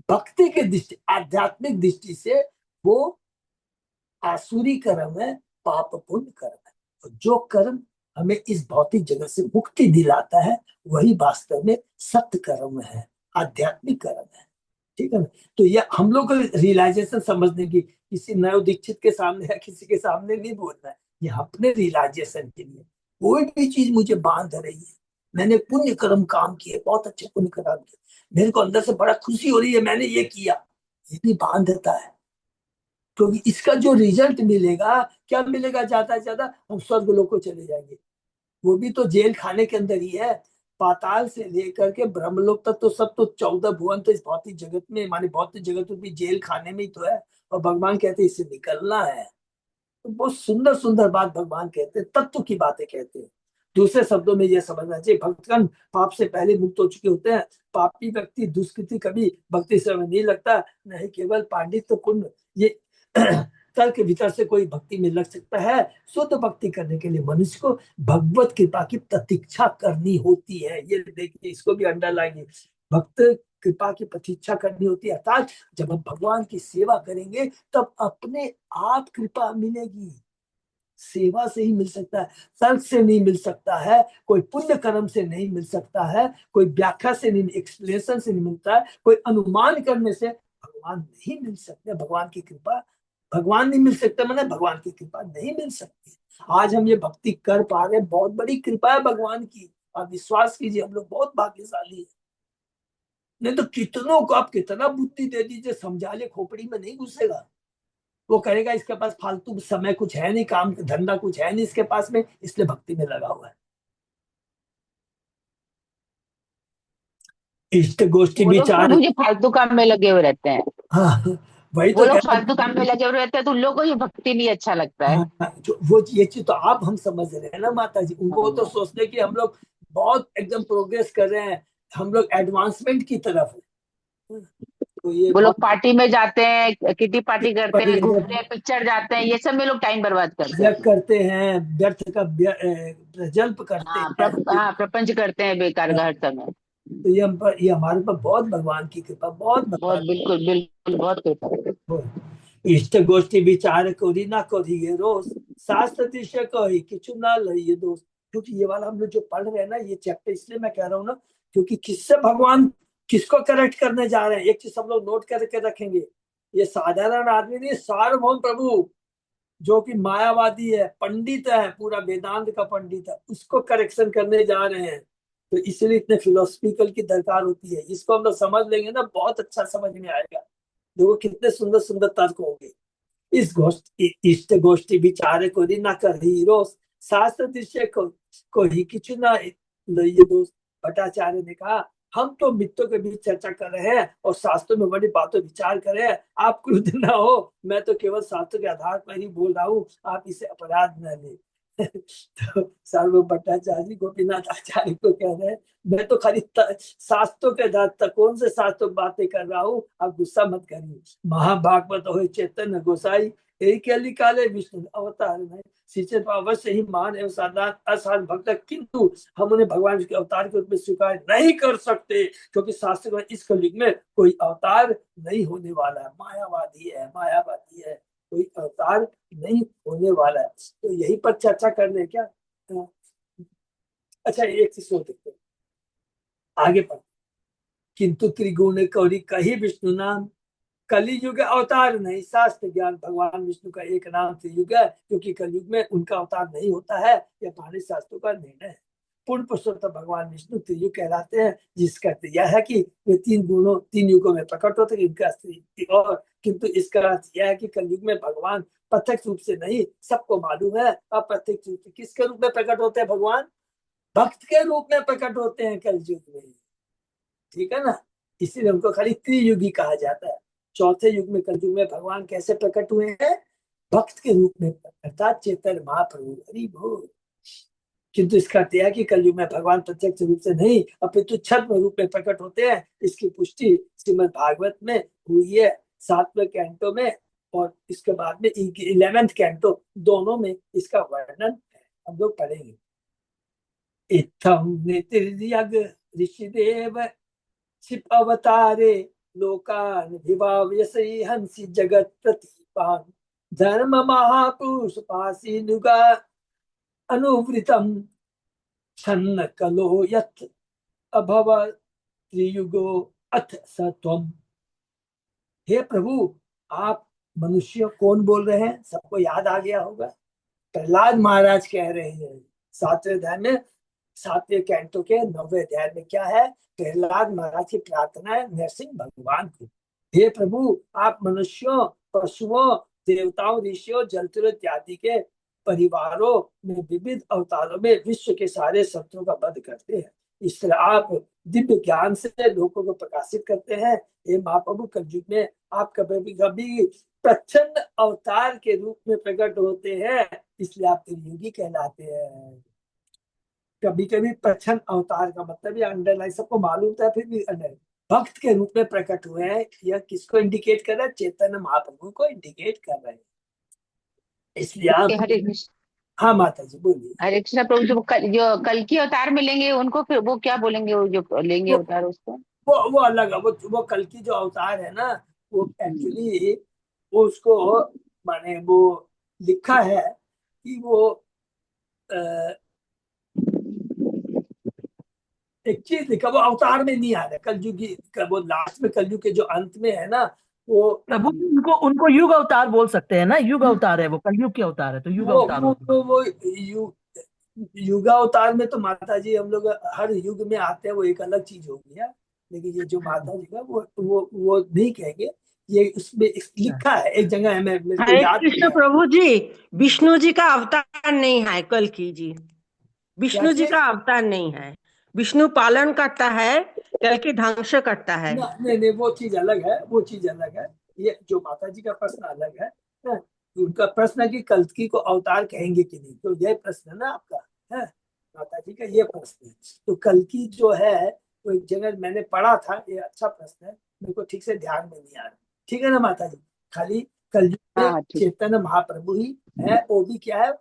भक्ति के दृष्टि, आध्यात्मिक दृष्टि से वो आसुरी कर्म है, पाप पुण्य कर्म है। और जो कर्म हमें इस भौतिक जगत से मुक्ति दिलाता है, वही वास्तव में सत्य कर्म है, आध्यात्मिक कर्म है। ठीक है ना। तो ये हम लोग को रियलाइजेशन समझने की, किसी नयो दीक्षित के सामने या किसी के सामने नहीं बोलना है, ये अपने रियलाइजेशन के लिए। कोई भी चीज मुझे बांध रही है, मैंने पुण्य कर्म काम किए, बहुत अच्छे पुण्य कर्म किए, मेरे को अंदर से बड़ा खुशी हो रही है मैंने ये किया, ये भी बांध देता है। क्योंकि इसका जो रिजल्ट मिलेगा, क्या मिलेगा, ज्यादा से ज्यादा हम स्वर्ग लोक को चले जाएंगे। वो भी तो जेल खाने के अंदर ही है। पाताल से लेकर के ब्रह्मलोक तक तो सब तो 14 भुवन तो इस भौतिक जगत में, माने भौतिक जगत में भी जेल खाने में ही तो है। और भगवान कहते हैं इससे निकलना है। तो बहुत सुंदर सुंदर बात भगवान कहते हैं, तत्व की बातें कहते हैं। दूसरे शब्दों में यह समझना चाहिए, भक्तगण पाप से पहले मुक्त हो चुके होते हैं। पापी व्यक्ति दुष्कृति कभी भक्ति से नहीं लगता, नहीं केवल पांडित्य पुण्य ये तर्क भीतर से कोई भक्ति में लग सकता है। शुद्ध भक्ति करने के लिए मनुष्य को भगवत कृपा की प्रतीक्षा करनी होती है। ये देखिए, इसको भी अंडरलाइन, भक्त कृपा की प्रतीक्षा करनी होती है, अर्थात जब हम भगवान की सेवा करेंगे तब अपने आप कृपा मिलेगी। सेवा से ही मिल सकता है, तर्क से नहीं मिल सकता है, कोई पुण्य कर्म से नहीं मिल सकता है, कोई व्याख्या से नहीं, एक्सप्लेनेशन से नहीं मिलता है, कोई अनुमान करने से भगवान नहीं मिल सकते। भगवान की कृपा, भगवान नहीं मिल सकता मैंने भगवान की कृपा नहीं मिल सकती। आज हम ये भक्ति कर पा रहे हैं, बहुत बड़ी कृपा है भगवान की। आप विश्वास कीजिए, हम लोग बहुत भाग्यशाली है। नहीं तो कितनों को आप कितना बुद्धि दे दीजिए, समझा ले, खोपड़ी में नहीं घुसेगा। वो करेगा इसके पास फालतू समय कुछ है नहीं, काम धंधा कुछ है नहीं इसके पास में, इसलिए भक्ति में लगा हुआ है। इष्ट गोष्ठी वो लोग विचार। प्रभु जी फालतू काम में लगे हुए रहते हैं। हाँ, वही वो तो लोग कहता फालतू काम में लगे हुए रहते हैं तो उन लोगों को ये भक्ति नहीं अच्छा लगता है। हाँ, जो वो ये चीज तो आप हम समझ रहे हैं ना माता जी, उनको तो हाँ। सोचते कि हम लोग बहुत एकदम प्रोग्रेस कर रहे हैं, हम लोग एडवांसमेंट की तरफ है। तो ये वो लोग बहुत पार्टी में जाते हैं, किटी पार्टी करते हैं, घूमते हैं, पिक्चर जाते हैं, ये सब में लोग टाइम बर्बाद करते हैं। यज्ञ करते हैं, व्यर्थ का प्रजल्प करते हैं। हाँ, प्रपंच करते हैं बेकार का हर समय। तो ये हम पर, ये हमारे पर बहुत भगवान की कृपा, बहुत बहुत, भगवान। बिल्कुल बिल्कुल, बहुत कृपा। इष्ट गोष्ठी विचार करी ना करी ये रोज, शास्त्र दृश्य कही किचु ना लइए दोस्त। क्योंकि ये वाला हम लोग जो पढ़ रहे हैं ना, ये चैप्टर इसलिए मैं कह रहा हूँ ना, क्योंकि किससे भगवान किसको करेक्ट करने जा रहे हैं, एक चीज सब लोग नोट करके रखेंगे। ये साधारण आदमी नहीं, सार्वभौम प्रभु जो कि मायावादी है, पंडित है, पूरा वेदांत का पंडित है, उसको करेक्शन करने जा रहे हैं। तो इसलिए इतने फिलोसफिकल की दरकार होती है। इसको हम लोग समझ लेंगे ना, बहुत अच्छा समझ में आएगा। देखो कितने सुंदर सुंदर तर्क होंगे। इस गोष्ठी इष्ट गोष्ठी विचार को न करी रोज, शास्त्र दृश्य को ही किचु न लइए दोस्त। भट्टाचार्य ने कहा, हम तो मित्रों के बीच चर्चा कर रहे हैं और शास्त्रों में बड़ी बातों विचार कर रहे हैं, आप क्रुद्ध ना हो, मैं तो केवल शास्त्र के आधार पर ही बोल रहा हूँ, आप इसे अपराध न ले। तो सार्वभौम भट्टाचार्य गोपीनाथ आचार्य को कह रहे हैं, मैं तो खाली शास्त्रों के आधार तक कौन से शास्त्रों की बातें कर रहा हूँ, आप गुस्सा मत करिए। महाभागवत हो चैतन्य गोसाई, एक काले विष्णु अवतार में शिष्य अवश्य ही मान एवं साधारण असाधारण भक्त, किंतु हम उन्हें भगवान के अवतार के रूप में स्वीकार नहीं कर सकते, क्योंकि शास्त्र में इस कलयुग में कोई अवतार नहीं होने वाला है, मायावादी है, मायावादी है, कोई अवतार नहीं होने वाला है। तो यही पर चर्चा कर ले क्या। अच्छा, एक चीज सोच देखते हैं, आगे पर, किंतु त्रिगुण कौरी कही विष्णु नाम, कलयुग अवतार नहीं शास्त्र ज्ञान। भगवान विष्णु का एक नाम त्रियुग है, क्योंकि कलयुग में उनका अवतार नहीं होता है, यह पुराने शास्त्रों का निर्णय है। पूर्ण पुरुषोत्तम भगवान विष्णु त्रियुग कहलाते हैं, जिसका अर्थ यह है कि वे तीन गुणों तीन युगों में प्रकट होते हैं, इनका स्त्री और, किंतु इसका अर्थ यह है कि कलयुग में भगवान प्रत्यक्ष रूप से नहीं, सबको मालूम है, अप्रत्यक्ष रूप से किसके रूप में प्रकट होते हैं भगवान, भक्त के रूप में प्रकट होते हैं कलयुग में। ठीक है ना, इसीलिए उनको खाली त्रियुगी कहा जाता है। चौथे युग में कलयुग में भगवान कैसे प्रकट हुए हैं, भक्त के रूप में, अर्थात चेतन महाप्रभु, हरि बोल। किंतु इसका अर्थ है कि कलयुग में भगवान प्रत्यक्ष रूप से नहीं अपितु छद्म रूप में प्रकट होते हैं। इसकी पुष्टि श्रीमद भागवत में हुई है, 7वें कैंटो में, और इसके बाद में 11वें कैंटो, दोनों में इसका वर्णन है, हम लोग पढ़ेंगे। इत्थम नीतिर्यग ऋषिदेव क्षिप अवतारे, लोकान विभावयसि हंसी जगत प्रतिपान, धर्म महापुरुष पासी नुगा अनुवृतम, छन्न कलो यत् अभव त्रियुगो अथ स त्वम्। हे प्रभु, आप मनुष्य कौन बोल रहे हैं? सबको याद आ गया होगा। प्रहलाद महाराज कह रहे हैं 7वें अध्याय में, 7वें कैंटो के 9वें अध्याय में क्या है? प्रहलाद महाराज की प्रार्थना है नरसिंह भगवान को। हे प्रभु, आप मनुष्यों, पशुओं, देवताओं, ऋषियों, जलचरों इत्यादि के परिवारों में विविध अवतारों में विश्व के सारे शत्रुओं का वध करते हैं। इस तरह आप दिव्य ज्ञान से लोगों को प्रकाशित करते हैं। हे महाप्रभु, कलयुग में आप कभी कभी प्रचंड अवतार के रूप में प्रकट होते हैं, इसलिए आप त्रियुगी कहलाते हैं। कभी कभी प्रचंड अवतार का मतलब ये अंडरलाइन सबको मालूम था, फिर भी अंडर भक्त के रूप में प्रकट हुए हैं। यह किसको इंडिकेट कर रहा है? चैतन्य महाप्रभु को इंडिकेट कर रहे हैं। इसलिए आप, हरे कृष्ण। हाँ माता जी बोलिए। हरे कृष्ण प्रभु, जो कल की अवतार में लेंगे उनको फिर वो क्या बोलेंगे, वो जो लेंगे वो अवतार उसको? वो अलग है। वो कल की जो अवतार है ना, वो एक्चुअली वो उसको माने वो लिखा है कि वो एक चीज लिखा, वो अवतार में नहीं आ रहा कलयुग की, वो लास्ट में कलयुग के जो अंत में है ना, वो प्रभु जी, उनको उनको युग अवतार बोल सकते हैं ना, युग अवतार है वो, कलयुग के अवतार है तो युग वो अवतार वो होते हैं। वो, वो युगावतार में तो माता जी हम लोग हर युग में आते हैं, वो एक अलग चीज हो गया। लेकिन ये जो माता जी का वो नहीं कहेंगे। ये उसमें लिखा है एक जगह है, मैं मेरे को हरे याद नहीं कृष्ण है। प्रभु जी, विष्णु जी का अवतार नहीं है कल की जी। क्या विष्णु जी चीज? का अवतार नहीं है। विष्णु पालन करता है, कल की ध्वंस करता है। नहीं नहीं, वो चीज अलग है, वो चीज अलग है। ये जो माता जी का प्रश्न अलग है ना। उनका प्रश्न है कि कल्कि को अवतार कहेंगे कि नहीं, तो यह प्रश्न है ना आपका, है माता जी का ये प्रश्न है। तो कल्कि जो है वो एक जगह मैंने पढ़ा था, ये अच्छा प्रश्न है, मेरे को ठीक से ध्यान में नहीं आ रहा। ठीक है ना माता जी? खाली कलयुग में हाँ ठीक। चैतन्य महाप्रभु ही है, वो भी क्या है?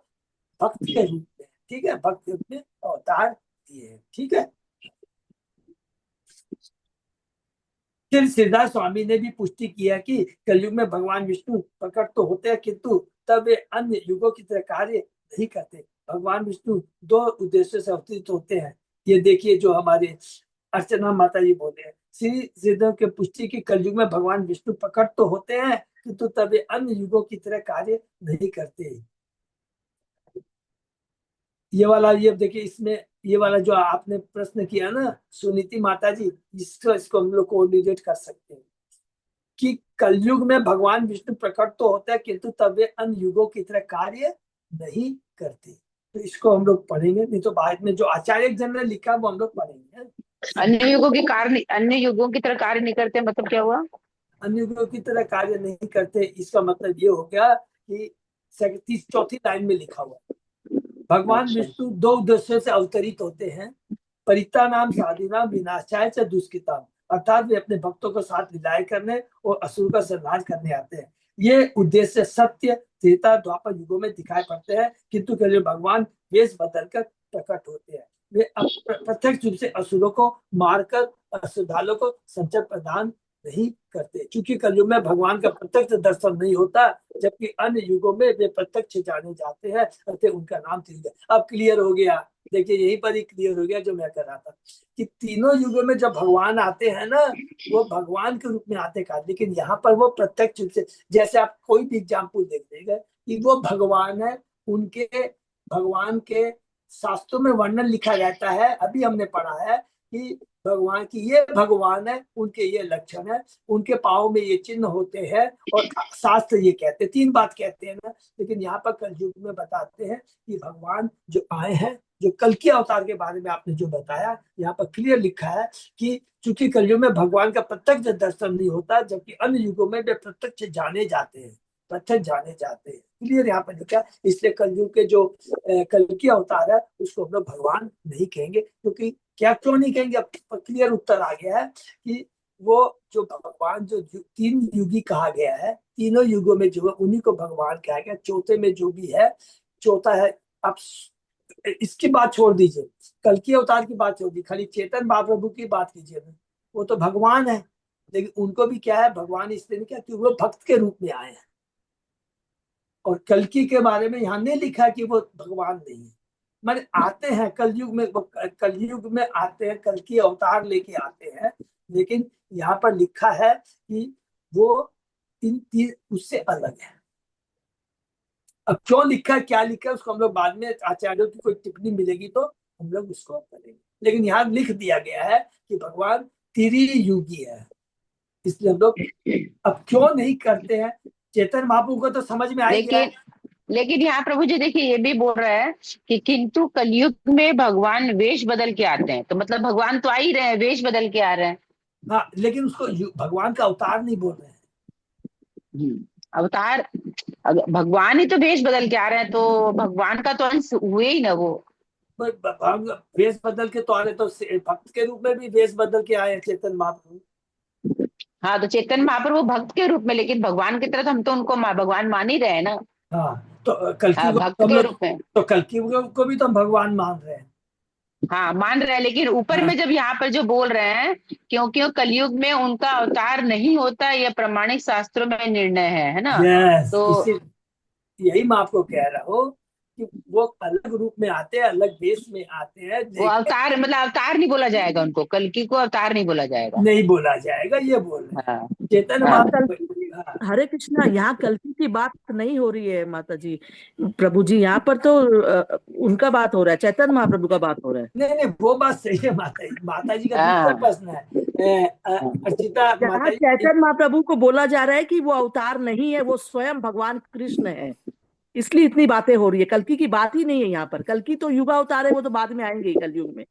भक्त के रूप में। ठीक है, भक्त के रूप में अवतार दिए हैं। ठीक है। फिर सिद्धार्थ स्वामी ने भी पुष्टि किया कि कलयुग में भगवान विष्णु प्रकट तो होते हैं, किंतु तब वे अन्य युगों की तरह कार्य नहीं करते। भगवान विष्णु दो उद्देश्यों से अवतरित होते हैं। ये देखिए जो हमारे अर्चना माता जी बोले हैं, श्री सिद्ध के पुष्टि की कलयुग में भगवान विष्णु प्रकट तो होते हैं, किंतु तब वे अन्य युगों की तरह कार्य नहीं करते। ये वाला, ये देखिए इसमें, ये वाला जो आपने प्रश्न किया ना सुनीति माता जी, इसको हम लोग कोऑर्डिनेट कर सकते हैं कि कलयुग में भगवान विष्णु प्रकट तो होता है, किंतु तब वे अन्य युगों की तरह कार्य नहीं करते। तो इसको हम लोग पढ़ेंगे, नहीं तो बाद में जो आचार्य जन ने लिखा वो हम लोग पढ़ेंगे। अन्य युगों की तरह कार्य नहीं करते मतलब क्या हुआ? अन्य युगों की तरह कार्य नहीं करते, इसका मतलब ये हो गया कि 34 लाइन में लिखा हुआ है, भगवान अच्छा। विष्णु दो उद्देश्यों से अवतरित होते हैं, परित्राणाम साधुनाम विनाशाय च दुष्कृताम, अर्थात वे अपने भक्तों को साथ विदाई करने और असुर का संहार करने आते हैं। ये उद्देश्य सत्य त्रेता द्वापर युगों में दिखाई पड़ते हैं, किंतु कल भगवान वेश बदलकर प्रकट होते हैं। वे प्रत्यक्ष रूप से असुरों को मारकर श्रद्धालुओं को संचय प्रदान नहीं करते, क्योंकि कलयुग में भगवान का प्रत्यक्ष दर्शन नहीं होता, जबकि अन्य युगों में वे प्रत्यक्ष जाने जाते हैं, अतः उनका नाम त्रियुग। अब क्लियर हो गया। देखिए यहीं पर ही क्लियर हो गया जो मैं कर रहा था कि तीनों युगों में जब भगवान आते हैं ना, वो भगवान के रूप में आते का, लेकिन यहाँ पर वो प्रत्यक्ष रूप से, जैसे आप कोई भी एग्जाम्पल देख देगा कि वो भगवान है, उनके भगवान के शास्त्रों में वर्णन लिखा रहता है। अभी हमने पढ़ा है कि भगवान की ये भगवान है, उनके ये लक्षण है, उनके पाँव में ये चिन्ह होते हैं, और शास्त्र ये कहते हैं, तीन बात कहते हैं ना। लेकिन यहाँ पर कलयुग में बताते हैं कि भगवान जो आए हैं, जो कल के अवतार के बारे में आपने जो बताया, यहाँ पर क्लियर लिखा है कि चूंकि कलयुग में भगवान का प्रत्यक्ष दर्शन नहीं होता, जबकि अन्य युगों में वे प्रत्यक्ष जाने जाते हैं, प्रत्यक्ष जाने जाते हैं। क्लियर यहाँ पर लिखा है। इसलिए कलयुग के जो कल की अवतार है उसको हम लोग भगवान नहीं कहेंगे, क्योंकि क्या क्यों नहीं कहेंगे, अब क्लियर उत्तर आ गया है कि वो जो भगवान जो तीन युगी कहा गया है, तीनों युगों में जो है उन्हीं को भगवान कहा गया। चौथे में जो भी है, चौथा है। अब इसकी बात छोड़ दीजिए, कल की अवतार की बात छोड़ दीजिए, खाली चेतन महाप्रभु की बात कीजिए ना, वो तो भगवान है, लेकिन उनको भी क्या है, भगवान इसलिए नहीं, क्या कि वो भक्त के रूप में आए हैं। और कल्कि के बारे में यहाँ नहीं लिखा कि वो भगवान नहीं है, माने आते हैं कलयुग में, कलयुग में आते हैं, कल की अवतार लेके आते हैं। लेकिन यहाँ पर लिखा है कि वो उससे अलग है। अब क्यों लिखा है, क्या लिखा है, उसको हम लोग बाद में आचार्यों की कोई टिप्पणी मिलेगी तो हम लोग उसको करेंगे। लेकिन यहाँ लिख दिया गया है कि भगवान त्रियुगी है, इसलिए हम लोग अब क्यों नहीं करते हैं। चेतन महाप्रभु को तो समझ में आ ही गया है। लेकिन यहाँ प्रभु जी देखिए ये भी बोल रहे हैं कि किंतु कलयुग में भगवान वेश बदल के आते हैं, तो मतलब भगवान तो आ ही रहे हैं, वेश बदल के आ रहे हैं। हाँ, लेकिन उसको भगवान का अवतार नहीं बोल रहे हैं। अवतार, भगवान ही तो वेश बदल के आ रहे हैं, तो भगवान का तो अंश हुए ही ना वो। वेश बदल के तो आ रहे, तो भक्त के रूप में भी वेश बदल के आए चेतन महाप्रभु। हाँ, तो चेतन महाप्रभु भक्त के रूप में, लेकिन भगवान की तरह हम तो उनको भगवान मान ही रहे हैं ना। हाँ, तो कल्कि भक्त के रूप में, तो कल्कि को भी तो हम भगवान मान रहे हैं। हाँ मान रहे हैं, लेकिन ऊपर में जब यहाँ पर जो बोल रहे हैं क्योंकि कलयुग में उनका अवतार नहीं होता, यह प्रामाणिक शास्त्रों में निर्णय है ना। यस, तो यही मैं आपको कह रहा हूँ कि वो अलग रूप में आते हैं, अलग वेश में आते हैं। वो अवतार मतलब अवतार नहीं बोला जाएगा उनको, कल्कि को अवतार नहीं बोला जाएगा, नहीं बोला जाएगा, ये बोल रहे हैं हाँ चेतन हाँ। हरे कृष्णा, यहाँ कल्कि की बात नहीं हो रही है माता जी, प्रभु जी। यहाँ पर तो उनका बात हो रहा है, चैतन्य महाप्रभु का बात हो रहा है। नहीं, वो बात सही है माता जी का दूसरा हाँ, प्रश्न है। अर्चिता यहाँ माता जी, चैतन्य महाप्रभु को बोला जा रहा है कि वो अवतार नहीं है, वो स्वयं भगवान कृष्ण है, इसलिए इतनी बातें हो रही है। कल्कि की बात ही नहीं है यहाँ पर। कल्कि तो युगा अवतार है, वो तो बाद में आएंगे ही कलयुग में,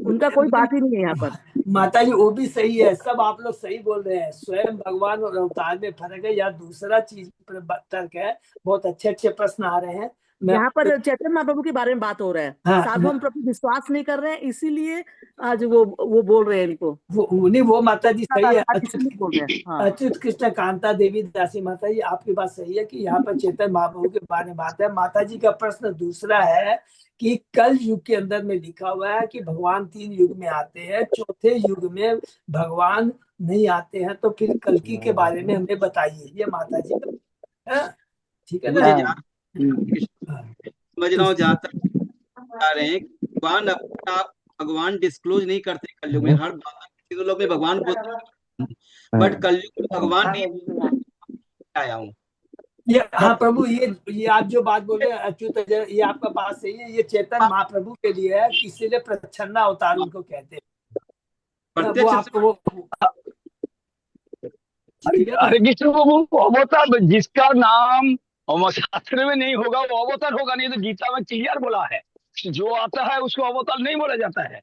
उनका कोई बात ही नहीं है यहाँ पर। माता जी वो भी सही है, सब आप लोग सही बोल रहे हैं। स्वयं भगवान और अवतार में फर्क है या दूसरा चीज पर तर्क है। बहुत अच्छे अच्छे प्रश्न आ रहे हैं। यहाँ पर चैतन्य महाप्रभु के बारे में बात हो रहा है। हाँ, सार्वभौम प्रभु विश्वास नहीं कर रहे हैं, इसीलिए आज वो बोल रहे हैं इनको। वो माता जी सही है। बोल रहे हैं। हाँ। अच्युत कृष्ण कांता देवी दासी माता जी, आपकी बात सही है कि यहाँ पर चेतन महाप्रभु के बारे में बात है। माता जी का प्रश्न दूसरा है कि कल युग के अंदर में लिखा हुआ है कि भगवान 3 युग में आते हैं, चौथे युग में भगवान नहीं आते हैं, तो फिर कल्कि के बारे में हमें बताइए। ये माता जी का, ठीक है ना। मुझे समझ रहा हूँ जहाँ तक बता रहे हैं, भगवान अपना भगवान डिस्क्लोज नहीं करते कलयुग में। हर तीनों लोग में भगवान बोलते हैं, बट कलयुग में भगवान नहीं आया हूँ। हाँ प्रभु, ये आप जो बात बोल रहे हैं अच्युत, ये आपका बात सही है। ये चेतन महाप्रभु के लिए है, इसीलिए प्रच्छन्ना अवतार उनको कहते हैं। वो आपको हरे कृष्ण को वो अवतार जिसका नाम शास्त्र में नहीं होगा वो अवतार होगा नहीं। तो गीता में क्लियर बोला है, जो आता है उसको अवतार नहीं बोला जाता है।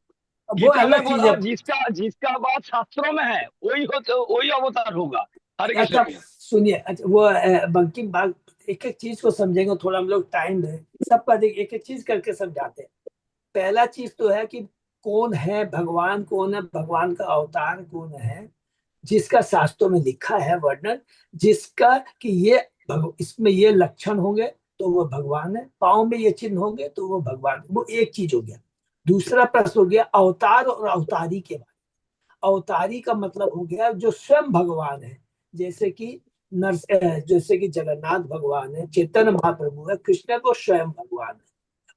वो अलग चीज है। जिसका बात शास्त्रों में है वही अवतार होगा। हरे कृष्ण। अच्छा सुनिए, वो बंकिम बाग एक एक चीज को समझेंगे, थोड़ा हम लोग टाइम है सबका, एक एक चीज करके समझाते हैं। पहला चीज तो है कि कौन है भगवान, कौन है भगवान का अवतार, कौन है जिसका शास्त्रों में लिखा है वर्णन, जिसका कि ये इसमें ये लक्षण होंगे तो वो भगवान है, पाँव में ये चिन्ह होंगे तो वो भगवान। वो एक चीज हो गया। दूसरा प्रश्न हो गया अवतार और अवतारी के बारे में। अवतारी का मतलब हो गया जो स्वयं भगवान है, जैसे कि जगन्नाथ भगवान है, चैतन्य महाप्रभु है, कृष्ण को स्वयं भगवान है।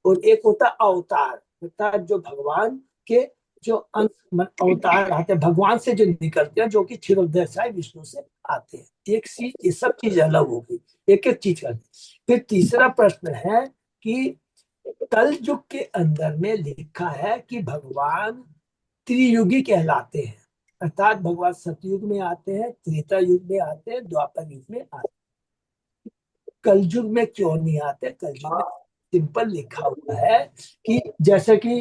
और एक होता अवतार, अर्थात जो भगवान के जो अंश अवतार आते हैं, भगवान से जो निकलते हैं, जो कि क्षीरोदय विष्णु से आते हैं। एक चीज, ये सब चीज अलग हो गई, एक एक चीज करते। फिर तीसरा प्रश्न है कि कल युग के अंदर में लिखा है कि भगवान त्रियुगी कहलाते हैं, अर्थात भगवान सतयुग में आते हैं, त्रेता युग में आते हैं, द्वापर युग में आते हैं। कल युग में क्यों नहीं आते? कल युग में सिंपल लिखा हुआ है कि जैसे कि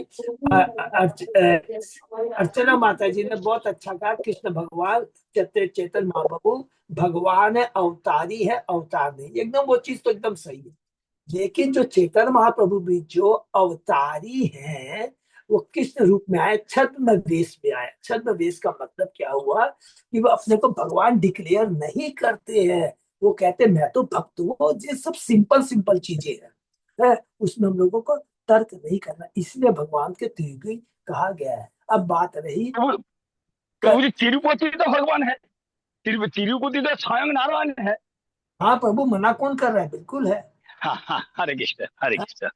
अर्चना माता जी ने बहुत अच्छा कहा, कृष्ण भगवान चेतन महाप्रभु भगवान है, अवतारी है, अवतार नहीं। एकदम वो चीज तो एकदम सही है। लेकिन जो चेतन महाप्रभु भी जो अवतारी हैं, वो कृष्ण रूप में आए, छद्म वेश में आए। छद्म वेश का मतलब क्या हुआ कि वो अपने को भगवान डिक्लेयर नहीं करते हैं। वो कहते मैं तो भक्त हूँ। ये सब सिंपल सिंपल चीजें है, उसमें हम लोगों को तर्क नहीं करना, इसलिए भगवान के त्रियुगी कहा गया है। अब बात रही प्रभु जी, तिरुपति तो भगवान है, तिरुपति तो स्वयं नारायण है। हाँ प्रभु, मना कौन कर रहा है? बिल्कुल है। हाँ, हरे कृष्ण, हरे कृष्ण।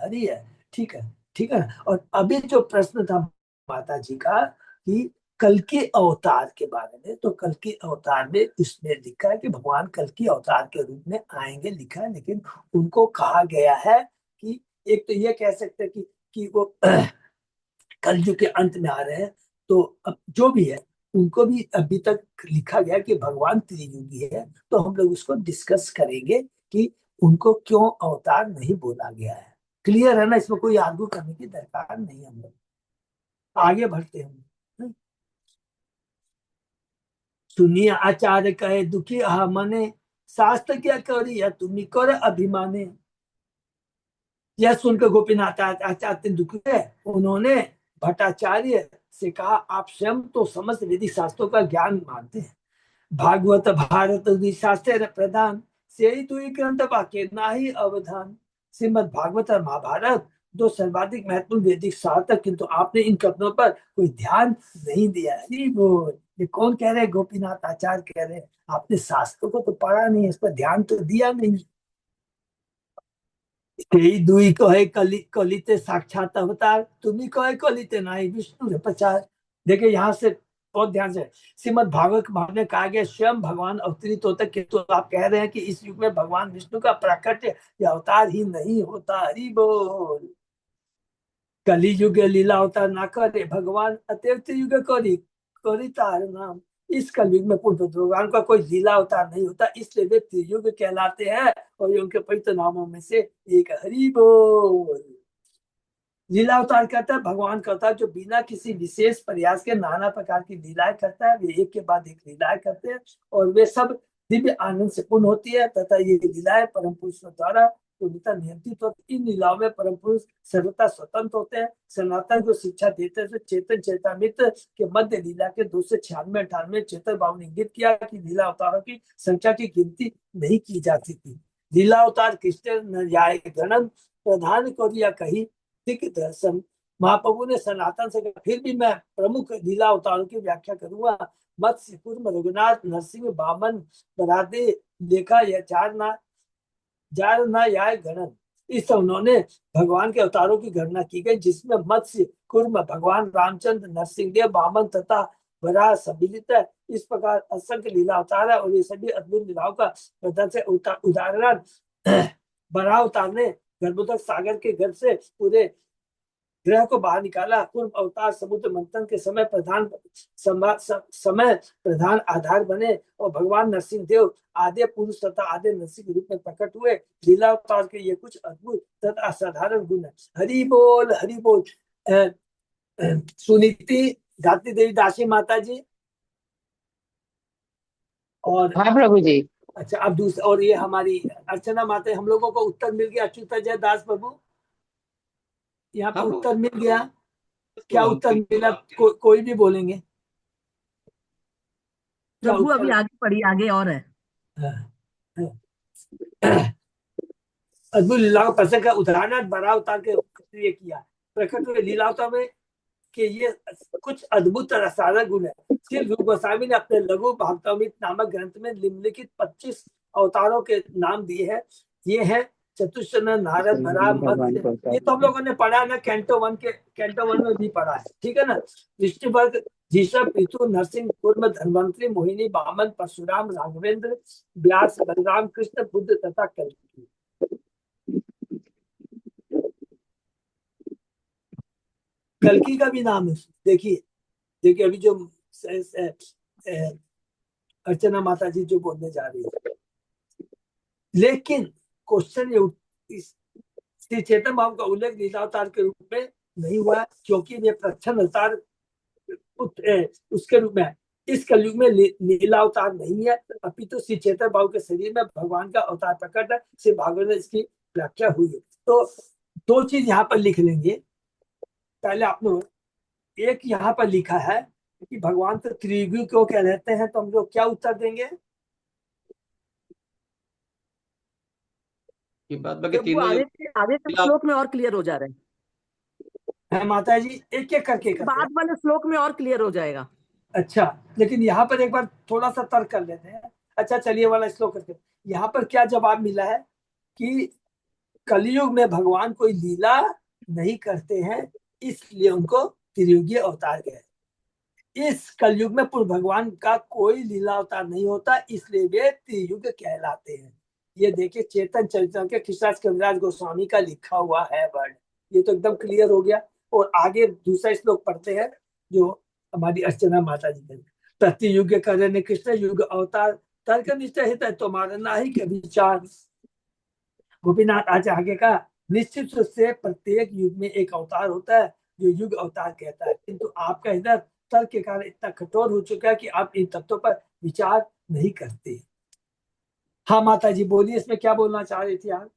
हरी है, ठीक है, ठीक है। और अभी जो प्रश्न था माता जी का कि कल के अवतार के बारे में, तो कल के अवतार में इसमें लिखा है कि भगवान कल की अवतार के रूप में आएंगे, लिखा है। लेकिन उनको कहा गया है कि एक तो ये कह सकते हैं कि वो कलयुग के अंत में आ रहे हैं। तो अब जो भी है, उनको भी अभी तक लिखा गया कि भगवान त्रियुगी है। तो हम लोग उसको डिस्कस करेंगे कि उनको क्यों अवतार नहीं बोला गया है। क्लियर है ना? इसमें कोई आर्गू करने की दरकार नहीं है। हम लोग आगे बढ़ते हैं। सुनिए आचार्य कहे दुखी आह मने, शास्त्र क्या करी या तुम्ही कर अभिमाने। यह सुनकर गोपीनाथ आचार्य दुखी है। उन्होंने भट्टाचार्य से कहा, आप स्वयं तो समस्त विधि शास्त्रों का ज्ञान मानते हैं। भागवत भारत शास्त्र प्रधान, से ही दुई ग्रंथ वाक्य ना ही अवधान। श्रीमद भागवत और महाभारत दो सर्वाधिक महत्वपूर्ण वैदिक शास्त्र, किंतु आपने इन कथनों पर कोई ध्यान नहीं दिया है। बोल, ये कौन कह रहे हैं? गोपीनाथ आचार्य कह रहे हैं, आपने शास्त्रों को तो पढ़ा नहीं, इस पर ध्यान तो दिया नहीं। यही दुई कहे कलिते साक्षात अवतार, तुम्ही कहे कलिते नाही विष्णु रे प्रचार। देखिए यहाँ से बहुत ध्यान से, श्रीमद भागवत में कहा गया स्वयं भगवान अवतरित होता, किंतु आप कह रहे हैं कि इस युग में भगवान विष्णु का प्राकट्य या अवतार ही नहीं होता। हरि बोल। कली युग लीला अवतार ना करे भगवान, अतिरिक्त युग करी तार नाम। इस कलयुग में पूर्ण भगवान का कोई लीला अवतार नहीं होता, इसलिए वे त्रियुग कहलाते हैं और ये उनके पवित्र नामों में से एक। हरि बोल। लीला अवतार कहता है भगवान करता है जो बिना किसी विशेष प्रयास के नाना प्रकार की लीलाएं करता है। वे एक के बाद एक लीलाएं करते हैं और वे सब दिव्य आनंद से पूर्ण होती है, तथा ये लीलाएं परम पुरुषों द्वारा पूर्णतः नियंत्रित होती। इन लीलाओं में परम पुरुष सर्वथा स्वतंत्र होते हैं। सनातन को शिक्षा देते हैं चेतन चेतामित्र के मध्य लीला के 296-98 चेतन बाबू ने इंगित किया कि लीला अवतारों की संख्या की गिनती नहीं की जाती थी। लीला अवतार कृष्ण न्याय गणन प्रधान को दिया कही दर्शन। महाप्रभु ने सनातन से कहा, फिर भी मैं प्रमुख लीला अवतारों की व्याख्या करूंगा। मत्स्य कूर्म रघुनाथ नरसिंह वामन बरादे लेखा यह जार ना याय गणन। इस उन्होंने भगवान के अवतारों की गणना की गई, जिसमें मत्स्य कूर्म भगवान रामचंद्र नरसिंहदेव वामन तथा बराह सम्मिलित है। इस प्रकार असंख्य लीला अवतार है और ये सभी अद्भुत लीलाओं का प्रदर्शन से उदाहरण बराह अवतार ने गर्भोदक सागर के घर से पूरे ग्रह को बाहर निकाला। पूर्व अवतार समुद्र मंथन के समय प्रधान आधार बने और भगवान नरसिंह देव आद्य पुरुष तथा आद्य नरसिंह के रूप में प्रकट हुए। लीला अवतार के ये कुछ अद्भुत तथा असाधारण गुण है। हरि बोल हरि बोल। सुनीति गाती देवी दासी माता जी और हाँ प्रभु जी। अच्छा, अब दूसरा, और ये हमारी अर्चना माता, हम लोगों को उत्तर मिल गया। अच्युत जय दास प्रभु, यहाँ पर उत्तर मिल गया। क्या उत्तर मिला? कोई भी बोलेंगे? प्रभु अभी आगे पढ़िए, आगे और है। अद्भुत लीलाओं का प्रसंग का उदाहरण बड़ा अवतार के लिए किया। प्रकट हुए लीला अवतार में कि ये कुछ अद्भुत और असाधारण गुण है। श्री रूप गोस्वामी ने अपने लघु भागवतामृत नामक ग्रंथ में निम्नलिखित 25 अवतारों के नाम दिए हैं। ये है चतुष्टन नारद बराह मत्स्य। ये तो हम लोगों ने पढ़ा ना, कैंटो वन में भी पढ़ा है, ठीक है ना। विष्णुवर्ग जीसव पितु नरसिंह कूर्म धन्वंतरी मोहिनी वामन परशुराम राघवेंद्र व्यास बलराम कृष्ण बुद्ध तथा कल्कि। कल्कि का भी नाम है। देखिए अभी जो अर्चना माता जी जो बोलने जा रही है, लेकिन क्वेश्चन ये श्री चेतन बाबू का उल्लेख लीला अवतार के रूप में नहीं हुआ, क्योंकि ये प्रच्छन्न अवतार उसके रूप में है। इस कलयुग में लीला अवतार नहीं है, अपितु श्री चेतन बाबू के शरीर में भगवान का अवतार प्रकट है। श्री भागवत में इसकी व्याख्या हुई है। तो दो चीज यहाँ पर लिख लेंगे। पहले आप लोग, एक यहाँ पर लिखा है कि भगवान तो त्रियुगी क्यों कहलाते हैं, तो हम लोग क्या उत्तर देंगे? आगे के श्लोक में और क्लियर हो जा रहे हैं माता जी, एक एक करके बाद वाले श्लोक में और क्लियर हो जाएगा। अच्छा, लेकिन यहाँ पर एक बार थोड़ा सा तर्क कर लेते हैं। अच्छा चलिए वाला श्लोक करके, यहाँ पर क्या जवाब मिला है कि कलयुग में भगवान कोई लीला नहीं करते हैं, इसलिए उनको त्रियुगीय अवतार कहे। इस कलयुग में पूर्ण भगवान का कोई लीला अवतार नहीं होता, इसलिए वे त्रियुग कहलाते हैं। ये देखिए चेतन चरित्र के कृष्णदास कविराज गोस्वामी का लिखा हुआ है वर्ड, ये तो एकदम क्लियर हो गया। और आगे दूसरा श्लोक पढ़ते हैं जो हमारी अर्चना माता जी के, प्रतियुग करने कृष्ण युग अवतार तर्क निश्चय हित है तुम्हारा ना ही कभी विचार। गोपीनाथ आज आगे का निश्चित रूप से प्रत्येक युग में एक अवतार होता है जो युग अवतार कहता है, किंतु आपका इधर तर्क के कारण इतना कठोर हो चुका है कि आप इन तत्वों पर विचार नहीं करते। हाँ माता जी बोलिए, इसमें क्या बोलना चाह रही थी आप?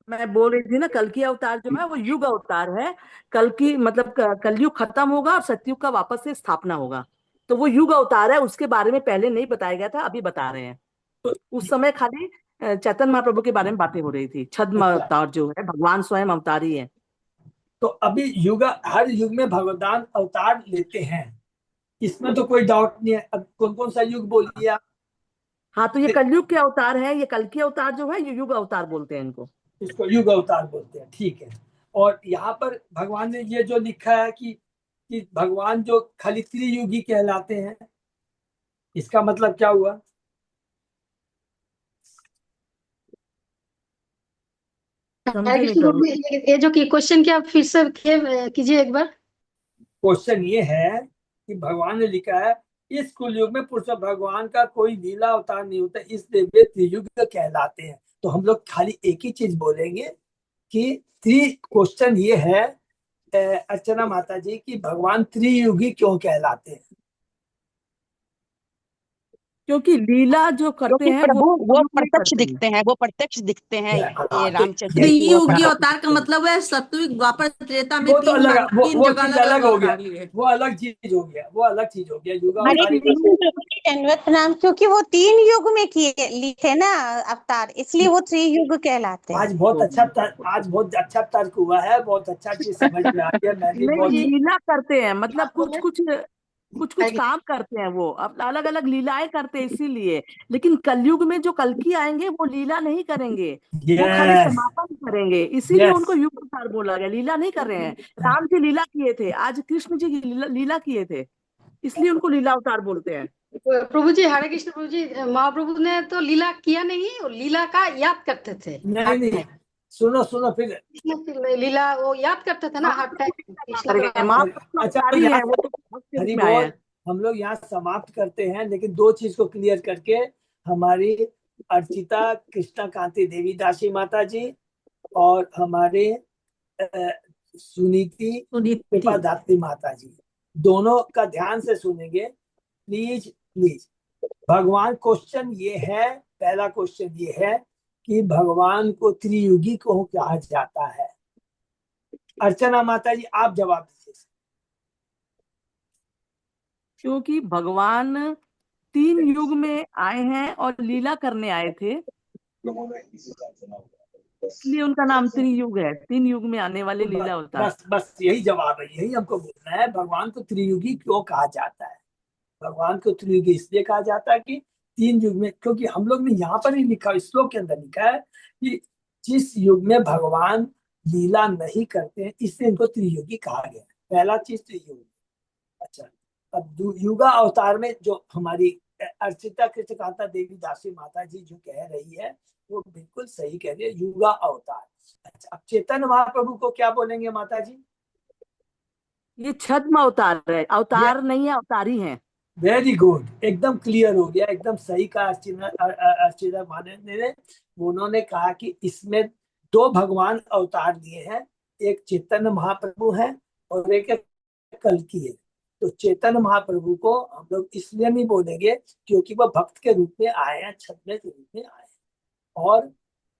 मैं बोल रही थी ना, कल की अवतार जो है वो युग अवतार है। कल की मतलब कलयुग खत्म होगा और सतयुग का वापस से स्थापना होगा, तो वो युग अवतार है। उसके बारे में पहले नहीं बताया गया था, अभी बता रहे हैं। उस समय खाली चैतन्य महाप्रभु के बारे में बातें हो रही थी। छद्म अवतार जो है भगवान स्वयं अवतारी है। तो अभी युग, हर युग में भगवान अवतार लेते हैं, इसमें तो कोई डाउट नहीं है। अब कौन कौन सा युग बोलिए आप? हाँ, तो ये कलयुग के अवतार है, ये कल की अवतार जो है ये युग अवतार बोलते हैं इनको। इसको युग अवतार बोलते हैं, ठीक है। और यहाँ पर भगवान ने ये जो लिखा है कि भगवान जो खाली त्रियुगी कहलाते हैं, इसका मतलब क्या हुआ? समझे हरे नहीं कृष्ण प्रभु। प्रभु, ये जो क्वेश्चन क्या फिर से कीजिए एक बार। क्वेश्चन ये है कि भगवान ने लिखा है इस कुलयुग में पुरुष भगवान का कोई लीला अवतार नहीं होता, इसलिए वे त्रियुग कहलाते हैं। तो हम लोग खाली एक ही चीज बोलेंगे कि क्वेश्चन ये है अर्चना माता जी की भगवान त्रियुगी क्यों कहलाते हैं? क्योंकि लीला जो करते क्योंकि हैं प्रभु वो कलयुग में प्रत्यक्ष करते हैं। दिखते हैं, वो प्रत्यक्ष दिखते हैं। ये रामचंद्र यही जी वो त्रियुगी प्रत्यक्ष अवतार का दिखते हैं। मतलब है सतयुग द्वापर त्रेता में वो तो अलग, तीन वो जगह चीज अलग अलग अलग हो गया, अवतार लिए। वो अलग चीज हो गया, वो अलग चीज हो गया। युग हरे अवतार कृष्ण प्रभु जी दंडवत प्रणाम। क्योंकि वो 3 युग में किए लिखे ना अवतार, इसलिए वो त्रियुग कहलाते हैं। आज बहुत अच्छा आज बहुत अच्छा तर्क हुआ है, बहुत अच्छा चीज समझ में आ गया। मैं भी नहीं, बहुत लीला करते हैं मतलब बोले? कुछ कुछ काम करते हैं, वो अलग अलग लीलाएं करते हैं इसीलिए। लेकिन कलयुग में जो कल्कि आएंगे वो लीला नहीं करेंगे, वो खाली यस समापन करेंगे, इसीलिए यस उनको युग अवतार बोला गया। लीला नहीं कर रहे हैं। राम जी लीला किए थे, आज कृष्ण जी की लीला किए थे, इसलिए उनको लीला अवतार बोलते हैं। प्रभु जी, हरे कृष्ण प्रभु जी, महाप्रभु ने तो लीला किया नहीं, वो लीला का याद करते थे हर नहीं टाइम। सुनो सुनो फिर। लीला वो याद करते थे ना हर टाइम। कर गए महाप्रभु अच्छा अवतारी यहाँ है, वो तो भक्त के रूप हरि में आए बोल, हैं। हम लोग यहाँ समाप्त करते हैं, लेकिन दो चीज को क्लियर करके हमारी अर्चिता कृष्णा कांति देवी दासी माता जी और हमारे सुनीति कृपा दात्री माता जी दोनों का ध्यान से सुनेंगे प्लीज प्लीज। भगवान क्वेश्चन ये है, पहला क्वेश्चन ये है कि भगवान को त्रियुगी को कहा जाता है। अर्चना माता जी आप जवाब दीजिए। क्योंकि भगवान 3 युग में आए हैं और लीला करने आए थे, इसलिए उनका नाम त्रियुग है। 3 युग में आने वाले लीला अवतार। बस बस यही जवाब है, यही हमको बोलना है। भगवान को त्रियुगी क्यों कहा जाता है? भगवान को त्रियुगी इसलिए कहा जाता है कि 3 युग में, क्योंकि हम लोग ने यहाँ पर ही लिखा, श्लोक के अंदर लिखा है कि जिस युग में भगवान लीला नहीं करते हैं इसलिए इनको त्रियुगी कहा गया है। पहला चीज त्रियुग। अच्छा, अब युगा अवतार में जो हमारी अर्चिता कृष्णकांता देवी दासी माता जी जो कह रही है वो बिल्कुल सही कह रही है, युगा अवतार। अच्छा, अब चैतन्य महाप्रभु को क्या बोलेंगे माता जी? ये छद्म अवतार है, अवतार नहीं है, अवतारी है। वेरी गुड, एकदम क्लियर हो गया, एकदम सही कहा अर्चिता माने ने। उन्होंने कहा कि इसमें 2 भगवान अवतार लिए हैं, एक चैतन्य महाप्रभु है और एक कल्कि है। तो चैतन्य महाप्रभु को हम लोग इसलिए नहीं बोलेंगे क्योंकि वह भक्त के रूप में आए हैं, छद्म के रूप में आए हैं। और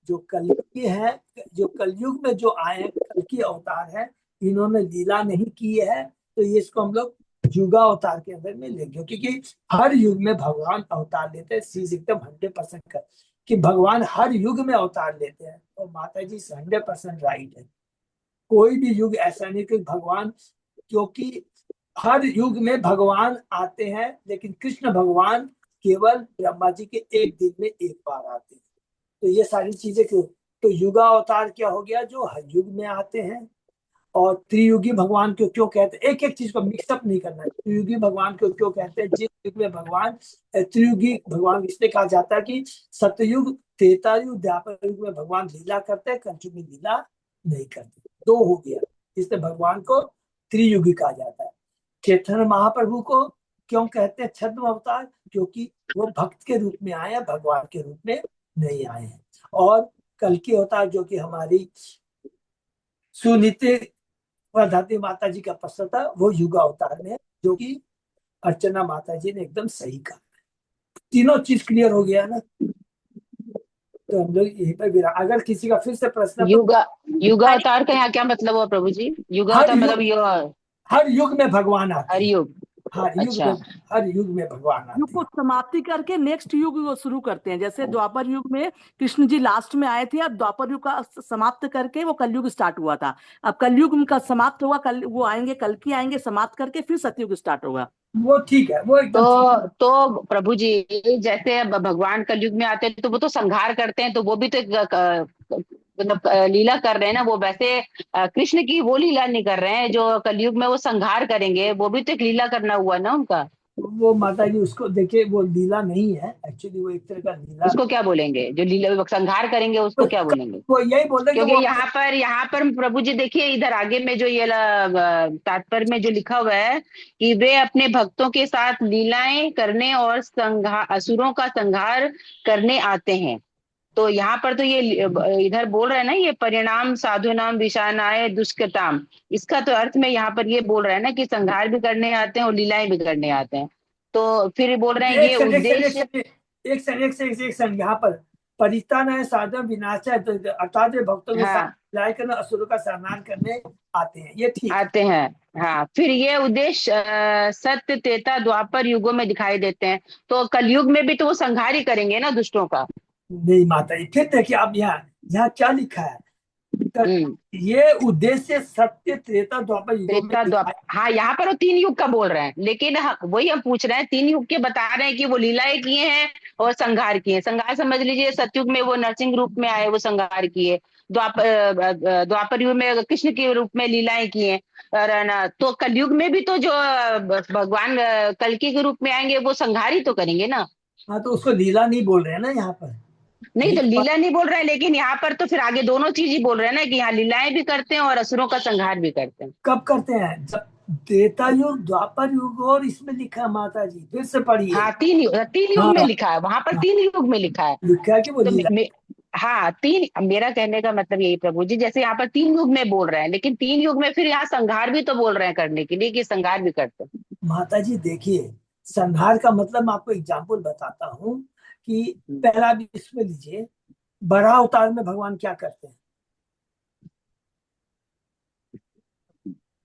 जो कल्कि है, जो कलयुग में जो आए हैं, कल्कि अवतार है, इन्होंने लीला नहीं की है, तो ये इसको हम लोग युगा अवतार के अंदर में लेंगे। क्योंकि हर युग में भगवान अवतार लेते हैं, चीज एकदम 100% कर कि भगवान हर युग में अवतार लेते हैं। और माता जी 100% राइट है। कोई भी युग ऐसा नहीं कि भगवान, क्योंकि हर युग में भगवान आते हैं, लेकिन कृष्ण भगवान केवल ब्रह्मा जी के एक दिन में एक बार आते हैं। तो ये सारी चीजें क्यों? तो युगा अवतार क्या हो गया? जो हर युग में आते हैं। और त्रियुगी भगवान को क्यों कहते हैं, एक एक चीज को मिक्सअप नहीं करना है। त्रियुगी भगवान को क्यों कहते हैं, जिस युग में भगवान त्रियुगी भगवान इसलिए कहा जाता है कि सतयुग, त्रेता युग, द्वापर युग में भगवान लीला करते हैं, कलयुग में लीला नहीं करते। दो हो गया, इसलिए भगवान को त्रियुगी कहा जाता है। चैतन्य महाप्रभु को क्यों कहते हैं छद्म अवतार, क्योंकि वो भक्त के रूप में आए हैं, भगवान के रूप में नहीं आए हैं। और कल्कि अवतार जो कि हमारी सुनीति धरती माता जी का प्रश्न था, वो युग अवतार में है, जो कि अर्चना माता जी ने एकदम सही कहा। तीनों चीज क्लियर हो गया ना, तो हम लोग यहीं पर अगर किसी का फिर से प्रश्न युगावतार का यहाँ क्या मतलब हुआ प्रभु जी? युगावतार मतलब हर युग में भगवान आते हैं। हर युग, अच्छा। हर युग में भगवान आते हैं। युग को समाप्ति करके नेक्स्ट युग वो शुरू करते हैं। जैसे द्वापर युग में कृष्ण जी लास्ट में आए थे, अब द्वापर युग का समाप्त करके वो कलयुग स्टार्ट हुआ था। अब कलयुग उनका समाप्त हुआ, कल वो आएंगे, कल की आएंगे, समाप्त करके फिर सतयुग स्टार्ट होगा। वो ठीक है, वो एकदम तो प्रभु जी जैसे अब भगवान कलयुग में आते हैं तो वो तो संहार करते हैं, तो वो भी तो मतलब लीला कर रहे हैं ना। वो वैसे कृष्ण की वो लीला नहीं कर रहे हैं जो कलयुग में वो संहार करेंगे, वो भी तो एक लीला करना हुआ ना उनका। वो माता जी उसको देखिए, वो लीला नहीं है एक्चुअली, वो एक तरह का लीला। उसको क्या बोलेंगे जो लीला संहार करेंगे, उसको क्या बोलेंगे? वो यही बोलते क्योंकि यहाँ पर प्रभु जी देखिए इधर आगे में जो ये तात्पर्य में जो लिखा हुआ है कि वे अपने भक्तों के साथ लीलाएं करने और असुरों का संहार करने आते हैं। तो यहाँ पर तो ये इधर बोल रहे हैं ना, ये परिणाम साधु नाम विषानाय दुष्कृताम, इसका तो अर्थ में यहाँ पर ये बोल रहे हैं ना कि संहार भी करने आते हैं और लीलाएं भी करने आते हैं। तो फिर बोल रहे हैं ये उद्देश्य एक सेकंड यहाँ पर परितान है साधन विनाश है, अर्थात भक्तों के साथ लीलाएं करने, असुरों का संहार करने आते हैं, ये ठीक आते हैं। हाँ, फिर ये उद्देश्य सत्य त्रेता द्वापर युगों में दिखाई देते हैं। तो कलयुग में भी तो वो संहार ही करेंगे ना दुष्टों का। नहीं माता जी, फिर देखिए आप यहाँ क्या लिखा है, ये उद्देश्य सत्य त्रेता द्वापर युग। हाँ, यहाँ पर वो 3 युग का बोल रहे हैं, लेकिन वही हम पूछ रहे हैं 3 युग के बता रहे हैं कि वो लीलाएं किए हैं और संहार किए। संहार समझ लीजिए सतयुग में वो नरसिंह रूप में आए, वो संहार किए। द्वापर युग में कृष्ण के रूप में लीलाएं किए। और ना तो कलयुग में भी तो जो भगवान कल्कि के रूप में आएंगे वो संहार ही तो करेंगे ना। हाँ, तो उसको लीला नहीं बोल रहे हैं ना यहाँ पर। नहीं, तो लीला नहीं बोल रहे हैं, लेकिन यहाँ पर तो फिर आगे दोनों चीज ही बोल रहे हैं ना कि यहाँ लीलाएं भी करते हैं और असुरों का संहार भी करते हैं। कब करते हैं? जब त्रेता युग, द्वापर युग और इसमें लिखा है माता जी, फिर से पढ़िए। हाँ, 3 युग में लिखा है, वहां पर 3 युग में लिखा है कि वो हाँ, 3। मेरा कहने का मतलब यही प्रभु जी, जैसे यहाँ पर 3 युग में बोल रहे हैं, लेकिन 3 युग में फिर यहाँ संहार भी तो बोल रहे हैं करने के लिए कि संहार भी करते हैं। माता जी देखिए, संहार का मतलब मैं आपको एग्जाम्पल बताता हूँ कि पहला भी इसमें लीजिए, बड़ा अवतार में भगवान क्या करते हैं?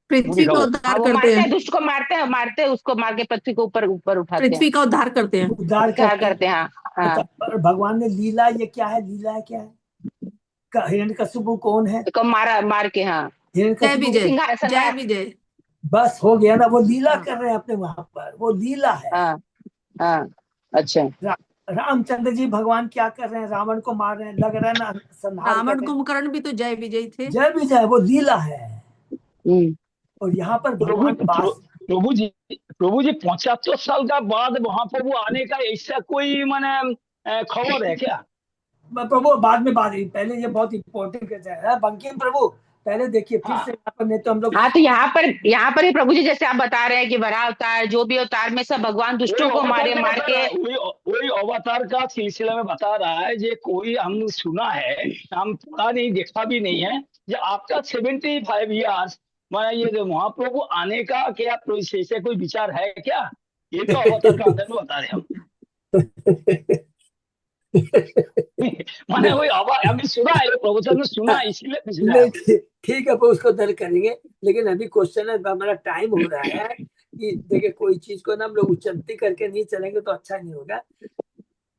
पृथ्वी का उद्धार करते हैं, दुष्ट को मारते हैं, उसको मार के पृथ्वी को ऊपर उठाते हैं, पृथ्वी का उद्धार करते हैं, उद्धार करते हैं। हाँ। भगवान ने लीला, ये क्या है? लीला क्या है? हिरण्यकशिपु कौन है? तो मार के, हाँ, जय विजय, बस हो गया ना, वो लीला कर रहे हैं अपने वहां पर, वो लीला है। हाँ, अच्छा। रामचंद्र जी भगवान क्या कर रहे हैं? रावण को मार रहे हैं, लग रहा है ना संहार। रावण कुंभकर्ण भी तो जय विजय थे। जय विजय, वो लीला है। और यहाँ पर भगवान प्रभु जी 75 साल का बाद वहां पर वो आने का ऐसा कोई माने खबर है क्या? प्रभु बाद में पहले ये बहुत इम्पोर्टेंट है बंकिम प्रभु, पहले देखिए फिर से यहाँ पर, नहीं तो हम लोग। हाँ, तो यहाँ पर ही प्रभु जी जैसे आप बता रहे हैं कि बड़ा अवतार, जो भी अवतार में सब भगवान दुष्टों को मार के वही अवतार का सिलसिला में बता रहा है। ये कोई हम सुना है, हम पढ़ा नहीं, देखा भी नहीं है। ये आपका 75 ईयर्स माना ये जो महाप्रभु आने का क्या कोई विचार है क्या? ये तो अवतार का अंदर में बता रहे हम। मैंने वही अभी सुना है, प्रवचन में सुना है, इसलिए ठीक है, उसको दर्ज करेंगे। लेकिन अभी क्वेश्चन है, हमारा टाइम हो रहा है कि देखिए कोई चीज को ना हम लोग उच्चती करके नहीं चलेंगे तो अच्छा नहीं होगा।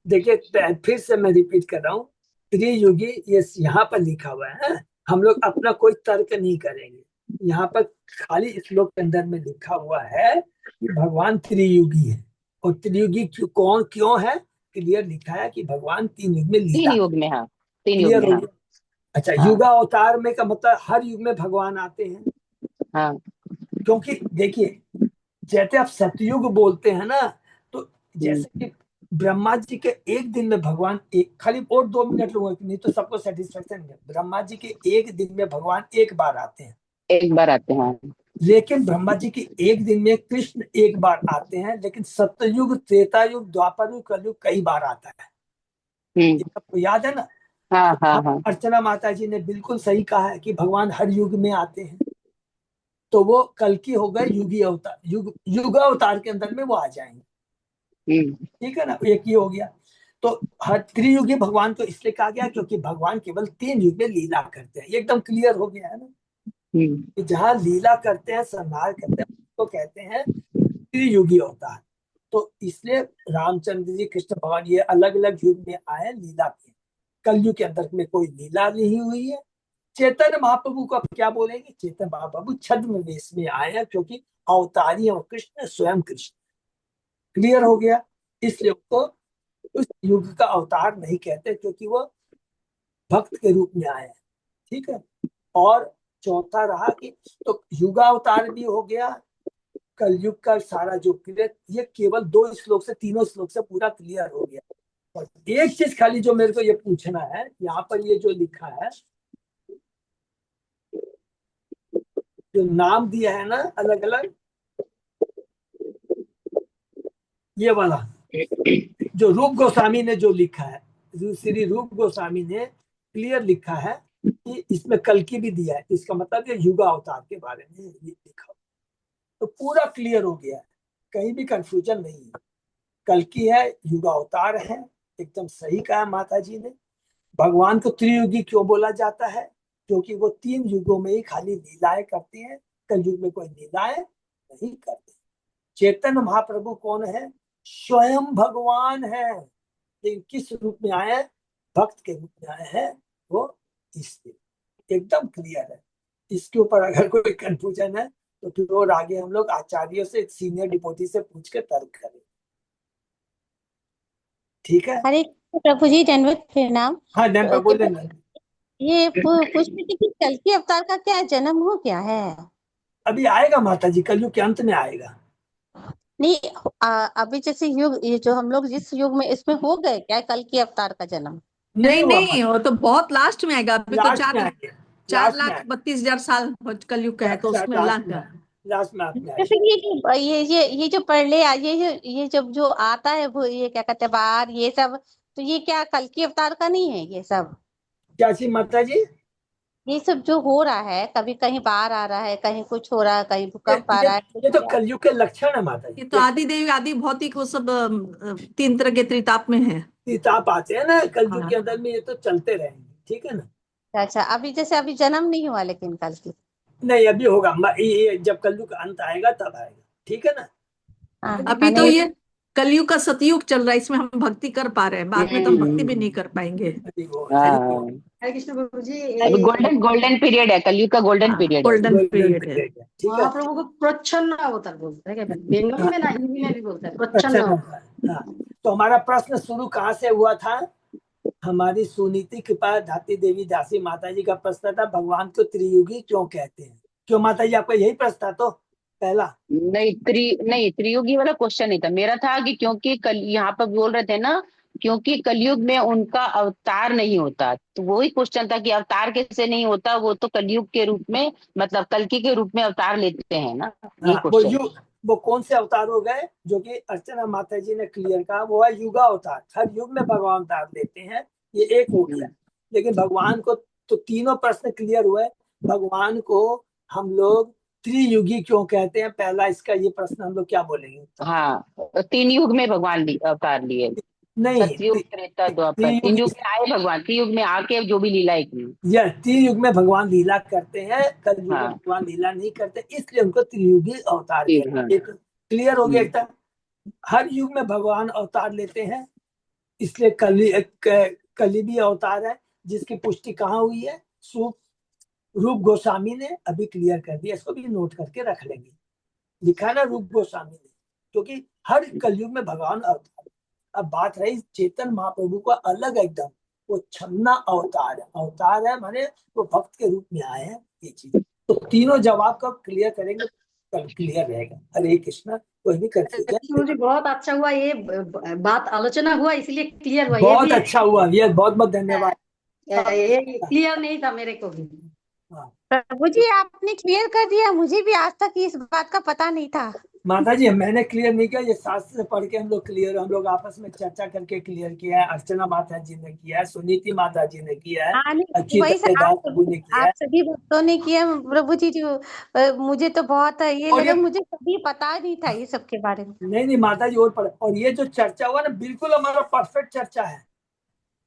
देखिए फिर से मैं रिपीट कर रहा हूँ, त्रियुगी ये यहाँ पर लिखा हुआ है। हम लोग अपना कोई तर्क नहीं करेंगे, यहाँ पर खाली श्लोक के अंदर में लिखा हुआ है कि भगवान त्रियुगी है। और त्रियुगी कौन क्यों है, क्लियर लिखा है कि भगवान 3 युग में लीला। 3 युग में, हाँ, 3 युग में। अच्छा, युगा अवतार में का मतलब हर युग में भगवान आते हैं। हाँ क्योंकि देखिए, जैसे आप सतयुग बोलते हैं ना, तो जैसे कि ब्रह्मा जी के एक दिन में भगवान एक, खाली और 2 मिनट लूंगा, नहीं तो सबको सेटिस्फेक्शन है। ब्रह्मा जी के एक दिन में भगवान एक बार आते हैं, एक बार आते हैं। लेकिन ब्रह्मा जी के एक दिन में कृष्ण एक बार आते हैं। लेकिन सतयुग, त्रेता युग, द्वापर युग, कलयुग कई बार आता है। ये सबको याद है ना। हाँ तो हाँ अब हाँ। अर्चना माता जी ने बिल्कुल सही कहा है कि भगवान हर युग में आते हैं। तो वो कल की हो गए युगी अवतार, युग अवतार के अंदर में वो आ जाएंगे। ठीक है ना, एक ही हो गया। तो हर त्रियुगी भगवान को इसलिए कहा गया क्योंकि भगवान केवल 3 युग में लीला करते हैं। एकदम क्लियर हो गया है ना कि जहाँ लीला करते हैं, संहार करते हैं, तो कहते हैं त्रियुगी अवतार। तो इसलिए रामचंद्र जी, कृष्ण भगवान, ये अलग अलग युग में आए, लीला की। कलयुग के अंदर में कोई लीला नहीं हुई है। चैतन्य महाप्रभु को आप क्या बोलेंगे? चैतन्य महाप्रभु छद्म वेश में आए हैं, क्योंकि अवतारी और कृष्ण स्वयं कृष्ण। क्लियर हो गया। इसलिए उनको उस युग का अवतार नहीं कहते, क्योंकि वो भक्त के रूप में आए हैं। ठीक है। और चौथा रहा कि तो युगावतार भी हो गया, कलयुग का सारा जो क्लियर, ये केवल 2 श्लोक से, 3 श्लोक से पूरा क्लियर हो गया। और एक चीज खाली जो मेरे को ये पूछना है, यहाँ पर ये जो लिखा है, जो नाम दिया है ना अलग अलग, ये वाला जो रूप गोस्वामी ने जो लिखा है, श्री रूप गोस्वामी ने क्लियर लिखा है कि इसमें कल्कि भी दिया है। इसका मतलब ये युगा अवतार के बारे में लिखा, तो पूरा क्लियर हो गया है, कहीं भी कंफ्यूजन नहीं है। कल्कि है, युगा अवतार है, एकदम सही कहा माता जी ने। भगवान को त्रियुगी क्यों बोला जाता है? क्योंकि वो 3 युगों में ही खाली लीलाएं करते हैं, कलयुग में कोई लीलाएं नहीं करते। चैतन्य महाप्रभु कौन है? स्वयं भगवान है, लेकिन किस रूप में आए हैं? भक्त के रूप में आए हैं वो, इसलिए एकदम क्लियर है। इसके ऊपर अगर कोई कंफ्यूजन है तो फिर और आगे हम लोग आचार्यों से, सीनियर डिपोटी से पूछ के तर्क करें। ठीक है। हरे प्रभु जी, दंडवत प्रणाम। हाँ नैन बोले ना। ये पूछ रही थी कि कल्कि अवतार का क्या जन्म हो गया है? अभी आएगा माता जी, कलयुग के अंत में आएगा। नहीं, अभी जैसे युग, ये जो हम लोग जिस युग में, इसमें हो गए क्या कल्कि अवतार का जन्म? नहीं हुआ नहीं, वो तो बहुत लास्ट में आएगा। अभी तो लास्ट में आएंगे, 4,32,000 साल कलयुग का है, तो उसमें लास्ट में आपने तो फिर ये जो पढ़ले, ये जब जो आता है वो, ये क्या कहते हैं, बाहर ये सब, तो ये क्या कल्कि अवतार का नहीं है ये सब? क्या सी माता जी? ये सब जो हो रहा है, कभी कहीं बाढ़ आ रहा है, कहीं कुछ हो रहा है, कहीं भूकंप आ रहा है, ये तो कलयुग के लक्षण है माता जी। ये तो आदि देवी, आदि भौतिक, वो सब 3 तरह के त्रिताप में है। त्रिताप आते हैं ना कलयुग के अंदर में, ये तो चलते रहेंगे। ठीक है ना। अच्छा, अभी जैसे अभी जन्म नहीं हुआ लेकिन कल्कि? नहीं, अभी होगा, ये जब कलयुग का अंत आएगा तब आएगा। ठीक है ना। अभी तो ये कलयुग का सतयुग चल रहा है, इसमें हम भक्ति कर पा रहे हैं, बाद में तो हम भक्ति भी नहीं कर पाएंगे। हरे कृष्ण प्रभु जी, अभी गोल्डन पीरियड है, कलयुग का गोल्डन पीरियड है। गोल्डन पीरियड है। महाप्रभु को प्रच्छन्न अवतार बोलते हैं क्या? बंगाली में ना, हिंदी में भी बोलते हैं प्रच्छन्न अवतार। हाँ। तो हमारा प्रश्न शुरू कहाँ से हुआ था? हमारी सुनीति कृपा धाती देवी दासी माता जी का प्रश्न था, भगवान को त्रियुगी क्यों कहते हैं? क्यों माता जी, आपका यही प्रश्न था? तो पहला नहीं, त्रियुगी वाला क्वेश्चन नहीं था मेरा, था कि क्योंकि कल यहाँ पर बोल रहे थे ना, क्योंकि कलयुग में उनका अवतार नहीं होता, तो वही क्वेश्चन था कि अवतार कैसे नहीं होता? वो तो कलयुग के रूप में, मतलब कल्कि के रूप में अवतार लेते हैं ना, ये क्वेश्चन। वो कौन से अवतार हो गए? जो कि अर्चना माता जी ने क्लियर कहा, वो है युगा अवतार। हर युग में भगवान अवतार लेते हैं, ये एक हो गया। लेकिन भगवान को तो तीनों प्रश्न क्लियर हुए। भगवान को हम लोग त्रियुगी क्यों कहते हैं? पहला इसका ये प्रश्न हम लोग क्या बोलेंगे? हाँ, 3 युग में भगवान अवतार लिए, नहीं, सतयुग, त्रेता, द्वापर, 3 युग में आए भगवान, 3 युग में आके जो भी लीलाएं की। यह 3 युग में भगवान लीला करते हैं, कल युग में भगवान लीला नहीं करते, इसलिए उनको त्रियुगी अवतार कहते हैं। एक क्लियर हो गया एकदम। हर युग में भगवान अवतार लेते हैं, इसलिए कली भी अवतार है, जिसकी पुष्टि कहाँ हुई है? रूप गोस्वामी ने अभी क्लियर कर दिया। इसको भी नोट करके रख लेंगे, लिखा है ना रूप गोस्वामी ने, क्योंकि हर कलयुग में भगवान अवतार। अब बात रही चेतन महाप्रभु का अलग एकदम, वो छन्ना अवतार है। अवतार है माने वो भक्त के रूप में आए हैं, ये चीज। तो तीनों जवाब कब क्लियर करेंगे, कल क्लियर रहेगा। हरे कृष्णा, कोई भी कंफ्यूजन। कृष्ण जी बहुत अच्छा हुआ, ये बात आलोचना हुआ इसलिए क्लियर हुआ। ये बहुत भी अच्छा हुआ, ये बहुत बहुत धन्यवाद। ये क्लियर नहीं था मेरे को भी। हाँ। प्रभु जी आपने क्लियर कर दिया, मुझे भी आज तक इस बात का पता नहीं था। माता जी मैंने क्लियर नहीं किया, ये शास्त्र से पढ़ के हम लोग क्लियर, हम लोग आपस में चर्चा करके क्लियर किया है। अर्चना माता जी ने किया है, सुनीति माता जी ने किया है, हाँ नहीं, अच्युत वही से दास प्रभु ने किया आप है। सभी भक्तों ने किया प्रभु जी। जो मुझे तो बहुत ये और लगा, ये मुझे कभी पता नहीं था ये सब के बारे में। नहीं माता जी और पढ़, और ये जो चर्चा हुआ ना बिल्कुल हमारा परफेक्ट चर्चा है,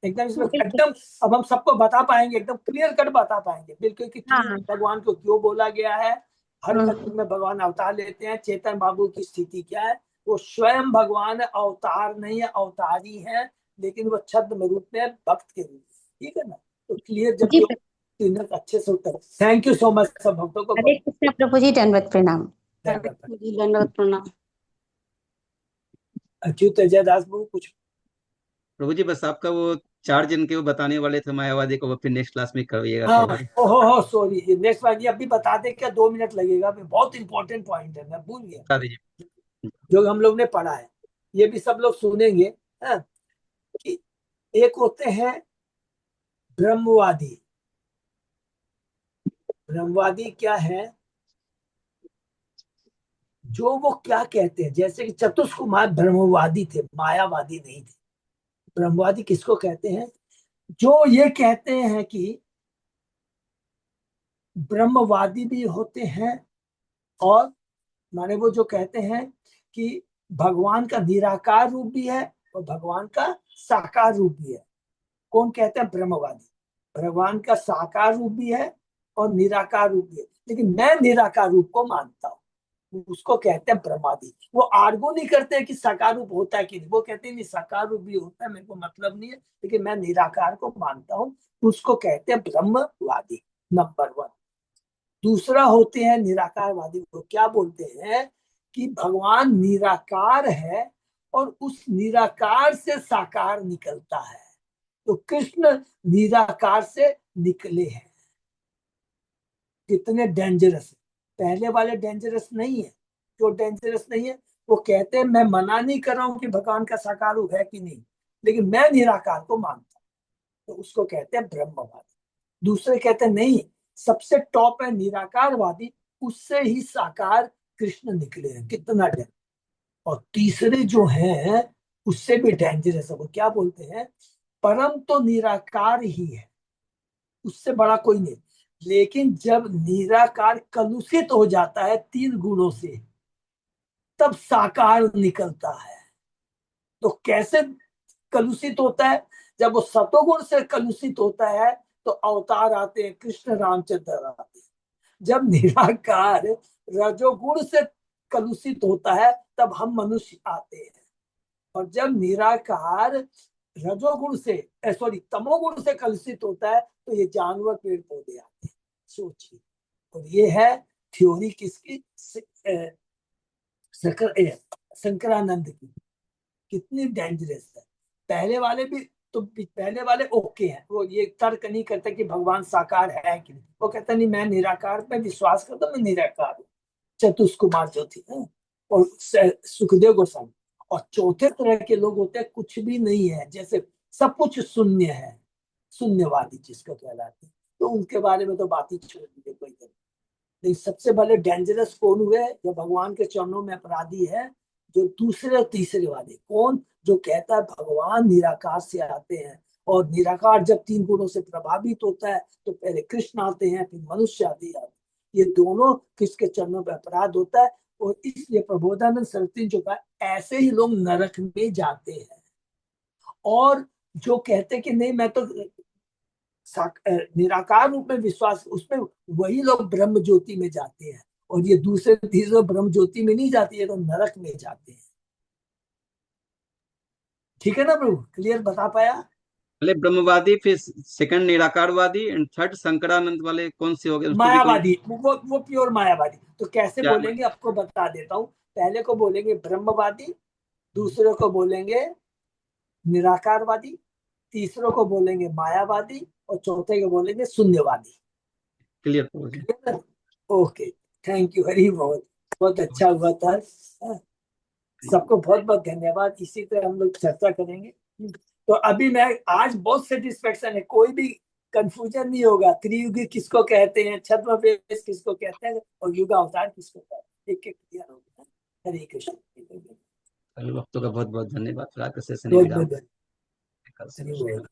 एकदम इसमें एकदम। अब हम सबको बता पाएंगे, एकदम क्लियर कट बता पाएंगे बिल्कुल कि क्यों हाँ। भगवान को क्यों बोला गया है। हर कलयुग में भगवान अवतार लेते हैं। चेतन बाबू की स्थिति क्या है, वो स्वयं भगवान अवतार नहीं है, अवतारी है, लेकिन वो छद्म रूप में भक्त के रूप में। ठीक है ना, तो क्लियर जब जी तीनों अच्छे से उत्तर। थैंक यू सो मच सब भक्तों को। हरे कृष्ण प्रभु जी, दंडवत प्रणाम। दंडवत प्रणाम। अच्युत अजय दास बाबू कुछ। प्रभु जी बस आपका वो 4 जन के वो बताने वाले थे मायावादी को, वो फिर नेक्स्ट क्लास में करिएगा हाँ, प्रभु जी। ओहो सॉरी, नेक्स्ट बार ये अभी बता दे, क्या 2 मिनट लगेगा, बहुत इंपॉर्टेंट पॉइंट है, मैं भूल गया बता दीजिए। जो हम लोग ने पढ़ा है, ये भी सब लोग सुनेंगे। हाँ, कि एक होते हैं ब्रह्मवादी। ब्रह्मवादी क्या है, जो वो क्या कहते हैं, जैसे कि चतुष्क कुमार ब्रह्मवादी थे, मायावादी नहीं थे। ब्रह्मवादी किसको कहते हैं, जो ये कहते हैं कि ब्रह्मवादी भी होते हैं, और माने वो जो कहते हैं कि भगवान का निराकार रूप भी है और भगवान का साकार रूप भी है। कौन कहते हैं, ब्रह्मवादी। भगवान का साकार रूप भी है और निराकार रूप भी है, लेकिन मैं निराकार रूप को मानता हूँ, उसको कहते हैं ब्रह्मवादी। वो आर्गू नहीं करते कि साकार रूप होता है कि नहीं, वो कहते हैं नहीं साकार रूप भी होता है, मेरे को मतलब नहीं है, लेकिन मैं निराकार को मानता हूँ, उसको कहते हैं ब्रह्मवादी। नंबर 1। दूसरा होते हैं निराकारवादी। वो क्या बोलते हैं कि भगवान निराकार है और उस निराकार से साकार निकलता है, तो कृष्ण निराकार से निकले हैं। कितने डेंजरस है। पहले वाले डेंजरस नहीं है, जो डेंजरस नहीं है वो कहते हैं मैं मना नहीं कर रहा हूं कि भगवान का साकार रूप है कि नहीं, लेकिन मैं निराकार को मानता हूं, तो उसको कहते हैं ब्रह्मवादी। दूसरे कहते हैं नहीं, सबसे टॉप है निराकारवादी, उससे ही साकार कृष्ण निकले हैं। कितना डेंजर। और तीसरे जो हैं उससे भी डेंजरस है। वो क्या बोलते हैं, परम तो निराकार ही है, उससे बड़ा कोई नहीं, लेकिन जब निराकार कलुषित हो जाता है 3 गुणों से, तब साकार निकलता है। तो कैसे कलुषित होता है, जब वो सतोगुण से कलुषित होता है तो अवतार आते हैं, कृष्ण रामचंद्र आते हैं। जब निराकार रजोगुण से कलुषित होता है तब हम मनुष्य आते हैं, और जब निराकार रजोगुण से सॉरी तमोगुण से कलुषित होता है तो ये जानवर पेड़ पौधे आते हैं। सोचिए, और ये है थ्योरी किसकी, शंकरानंद की। कितनी डेंजरस है। पहले वाले भी तो पहले वाले ओके हैं, वो ये तर्क नहीं करते कि भगवान साकार है कि नहीं, वो कहता नहीं मैं निराकार पे विश्वास करता हूँ, मैं निराकार हूँ। चतुष्क कुमार जो थी और सुखदेव गोस्वामी। और चौथे तरह के लोग होते हैं कुछ भी नहीं है, जैसे सब कुछ शून्य है, शून्यवादी जिसको कहलाते हैं, तो उनके बारे में तो बात ही छोड़ दी कोई नहीं। लेकिन सबसे पहले डेंजरस कौन हुए, जो भगवान के चरणों में अपराधी है, जो दूसरे और तीसरे वाले। कौन, जो कहता है भगवान निराकार से आते हैं, और निराकार जब 3 गुणों से प्रभावित होता है तो पहले कृष्ण आते हैं फिर मनुष्य आते हैं। ये दोनों किसके चरणों पर अपराध होता है, और इसलिए प्रबोधानंद सरस्वती जो कहा ऐसे ही लोग नरक में जाते हैं। और जो कहते कि नहीं मैं तो निराकार रूप में विश्वास, उसमें वही लोग ब्रह्म ज्योति में जाते हैं, और ये दूसरे तीसरे ब्रह्म ज्योति में नहीं जाती है, तो नरक में जाते हैं। ठीक है ना प्रभु, क्लियर बता पाया। पहले ब्रह्मवादी, फिर सेकंड निराकारवादी, एंड थर्ड शंकरानंद वाले कौन से हो गए, उसको भी कोई मायावादी, वो प्योर मायावादी। तो कैसे क्या बोलेंगे आपको बता देता हूँ। पहले को बोलेंगे ब्रह्मवादी, दूसरे को बोलेंगे निराकारवादी, तीसरों को बोलेंगे मायावादी, और चौथे को बोलेंगे शून्यवादी। क्लियर हो गया। ओके, थैंक यू, हरी बहुत बहुत अच्छा हुआ था। हाँ, सबको बहुत बहुत धन्यवाद। इसी तरह हम लोग चर्चा करेंगे। तो अभी मैं आज बहुत सेटिस्फेक्शन है, कोई भी कंफ्यूजन नहीं होगा। त्रियुगी किसको कहते हैं, छद्मवेश किसको कहते हैं, और युग अवतार किसको कहते हैं, एक एक क्लियर हो गया। हरे कृष्ण। भक्तों का बहुत बहुत धन्यवाद। फिलहाल का सेशन बहुत विराम। बहुत धन्यवाद।